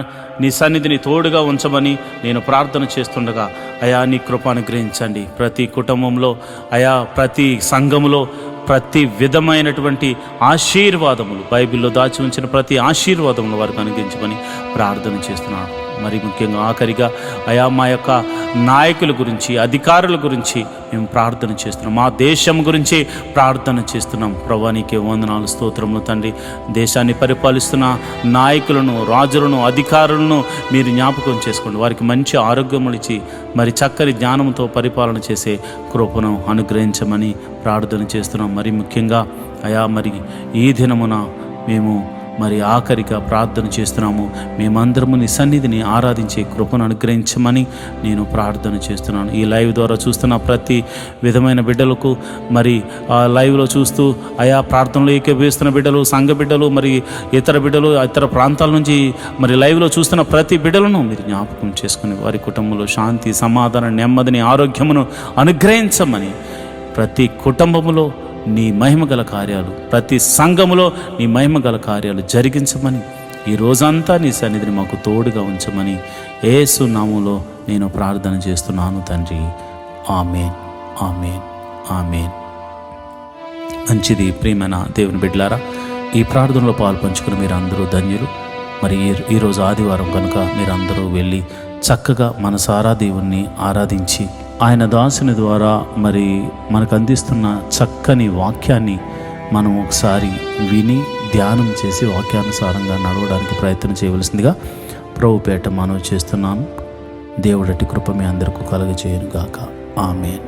నీ సన్నిధిని తోడుగా ఉంచమని నేను ప్రార్థన చేస్తుండగా అయా నీ కృప అనుగ్రహించండి. ప్రతి కుటుంబంలో అయా, ప్రతి సంఘములో ప్రతి విధమైనటువంటి ఆశీర్వాదములు, బైబిల్లో దాచి ఉంచిన ప్రతి ఆశీర్వాదములు వారికి అనుగ్రహించమని ప్రార్థన చేస్తున్నాను. మరి ముఖ్యంగా ఆఖరిగా అయా మా యొక్క నాయకుల గురించి, అధికారుల గురించి మేము ప్రార్థన చేస్తున్నాం. మా దేశం గురించి ప్రార్థన చేస్తున్నాం ప్రభువా. నీకే వందనాలు, స్తోత్రములు తండ్రి. దేశాన్ని పరిపాలిస్తున్న నాయకులను, రాజులను, అధికారులను మీరు జ్ఞాపకం చేసుకోండి. వారికి మంచి ఆరోగ్యములు ఇచ్చి మరి చక్కని జ్ఞానంతో పరిపాలన చేసే కృపను అనుగ్రహించమని ప్రార్థన చేస్తున్నాం. మరి ముఖ్యంగా అయా మరి ఈ దినమున మేము మరి ఆఖరిగా ప్రార్థన చేస్తున్నాము. మేమందరము నీ సన్నిధిని ఆరాధించే కృపను అనుగ్రహించమని నేను ప్రార్థన చేస్తున్నాను. ఈ లైవ్ ద్వారా చూస్తున్న ప్రతి విధమైన బిడ్డలకు, మరి ఆ లైవ్లో చూస్తూ ఆయా ప్రార్థనలో ఏకీభవిస్తున్న బిడ్డలు, సంఘ బిడ్డలు, మరి ఇతర బిడ్డలు, ఇతర ప్రాంతాల నుంచి మరి లైవ్లో చూస్తున్న ప్రతి బిడ్డలను మీరు జ్ఞాపకం చేసుకుని వారి కుటుంబంలో శాంతి, సమాధానం, నెమ్మదిని, ఆరోగ్యమును అనుగ్రహించమని, ప్రతి కుటుంబములో నీ మహిమగల కార్యాలు, ప్రతి సంఘములో నీ మహిమగల కార్యాలు జరిగించమని, ఈ రోజంతా నీ సన్నిధిని మాకు తోడుగా ఉంచమని యేసు నామములో నేను ప్రార్థన చేస్తున్నాను తండ్రి. ఆమేన్, ఆమేన్, ఆమేన్. మంచిది ప్రియమైన దేవుని బిడ్డలారా, ఈ ప్రార్థనలో పాలు పంచుకుని మీరు అందరూ ధన్యులు. మరి ఈరోజు ఆదివారం కనుక మీరందరూ వెళ్ళి చక్కగా మనసారా దేవుణ్ణి ఆరాధించి ఆయన దాసుని ద్వారా మరి మనకు అందిస్తున్న చక్కని వాక్యాన్ని మనం ఒకసారి విని ధ్యానం చేసి వాక్యానుసారంగా నడవడానికి ప్రయత్నం చేయవలసిందిగా ప్రభుపేట మనవి చేస్తున్నాను. దేవుడటి కృప మీ అందరికీ కలుగజేయును గాక. ఆమేన్.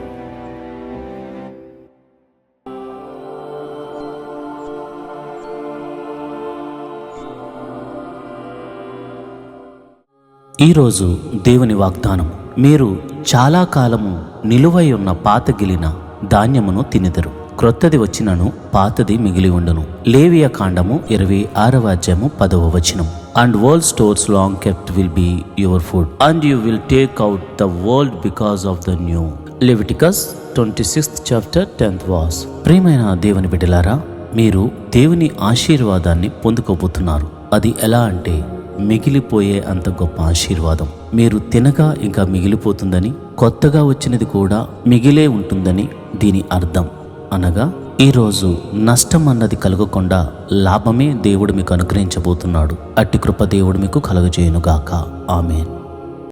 ఈరోజు దేవుని వాగ్దానం, మీరు చాలా కాలము నిలువై ఉన్న పాతగిలిన ధాన్యమును తినెదరు, క్రొత్తది వచ్చినను పాతది మిగిలి ఉండును. లేవియ కాండము 26వ అధ్యాయము 10వ వచనం. And world stores long kept will be your food, and you will take out the world because of the new. Leviticus 26th chapter 10th verse. ప్రియమైన దేవుని బిడ్డలారా, మీరు దేవుని ఆశీర్వాదాన్ని పొందుకోబోతున్నారు. అది ఎలా అంటే మిగిలిపోయే అంత గొప్ప ఆశీర్వాదం. మీరు తినగా ఇంకా మిగిలిపోతుందని, కొత్తగా వచ్చినది కూడా మిగిలే ఉంటుందని దీని అర్థం. అనగా ఈరోజు నష్టం అన్నది కలగకుండా లాభమే దేవుడు మీకు అనుగ్రహించబోతున్నాడు. అట్టి కృప దేవుడు మీకు కలుగజేయునుగాక. ఆమేన్.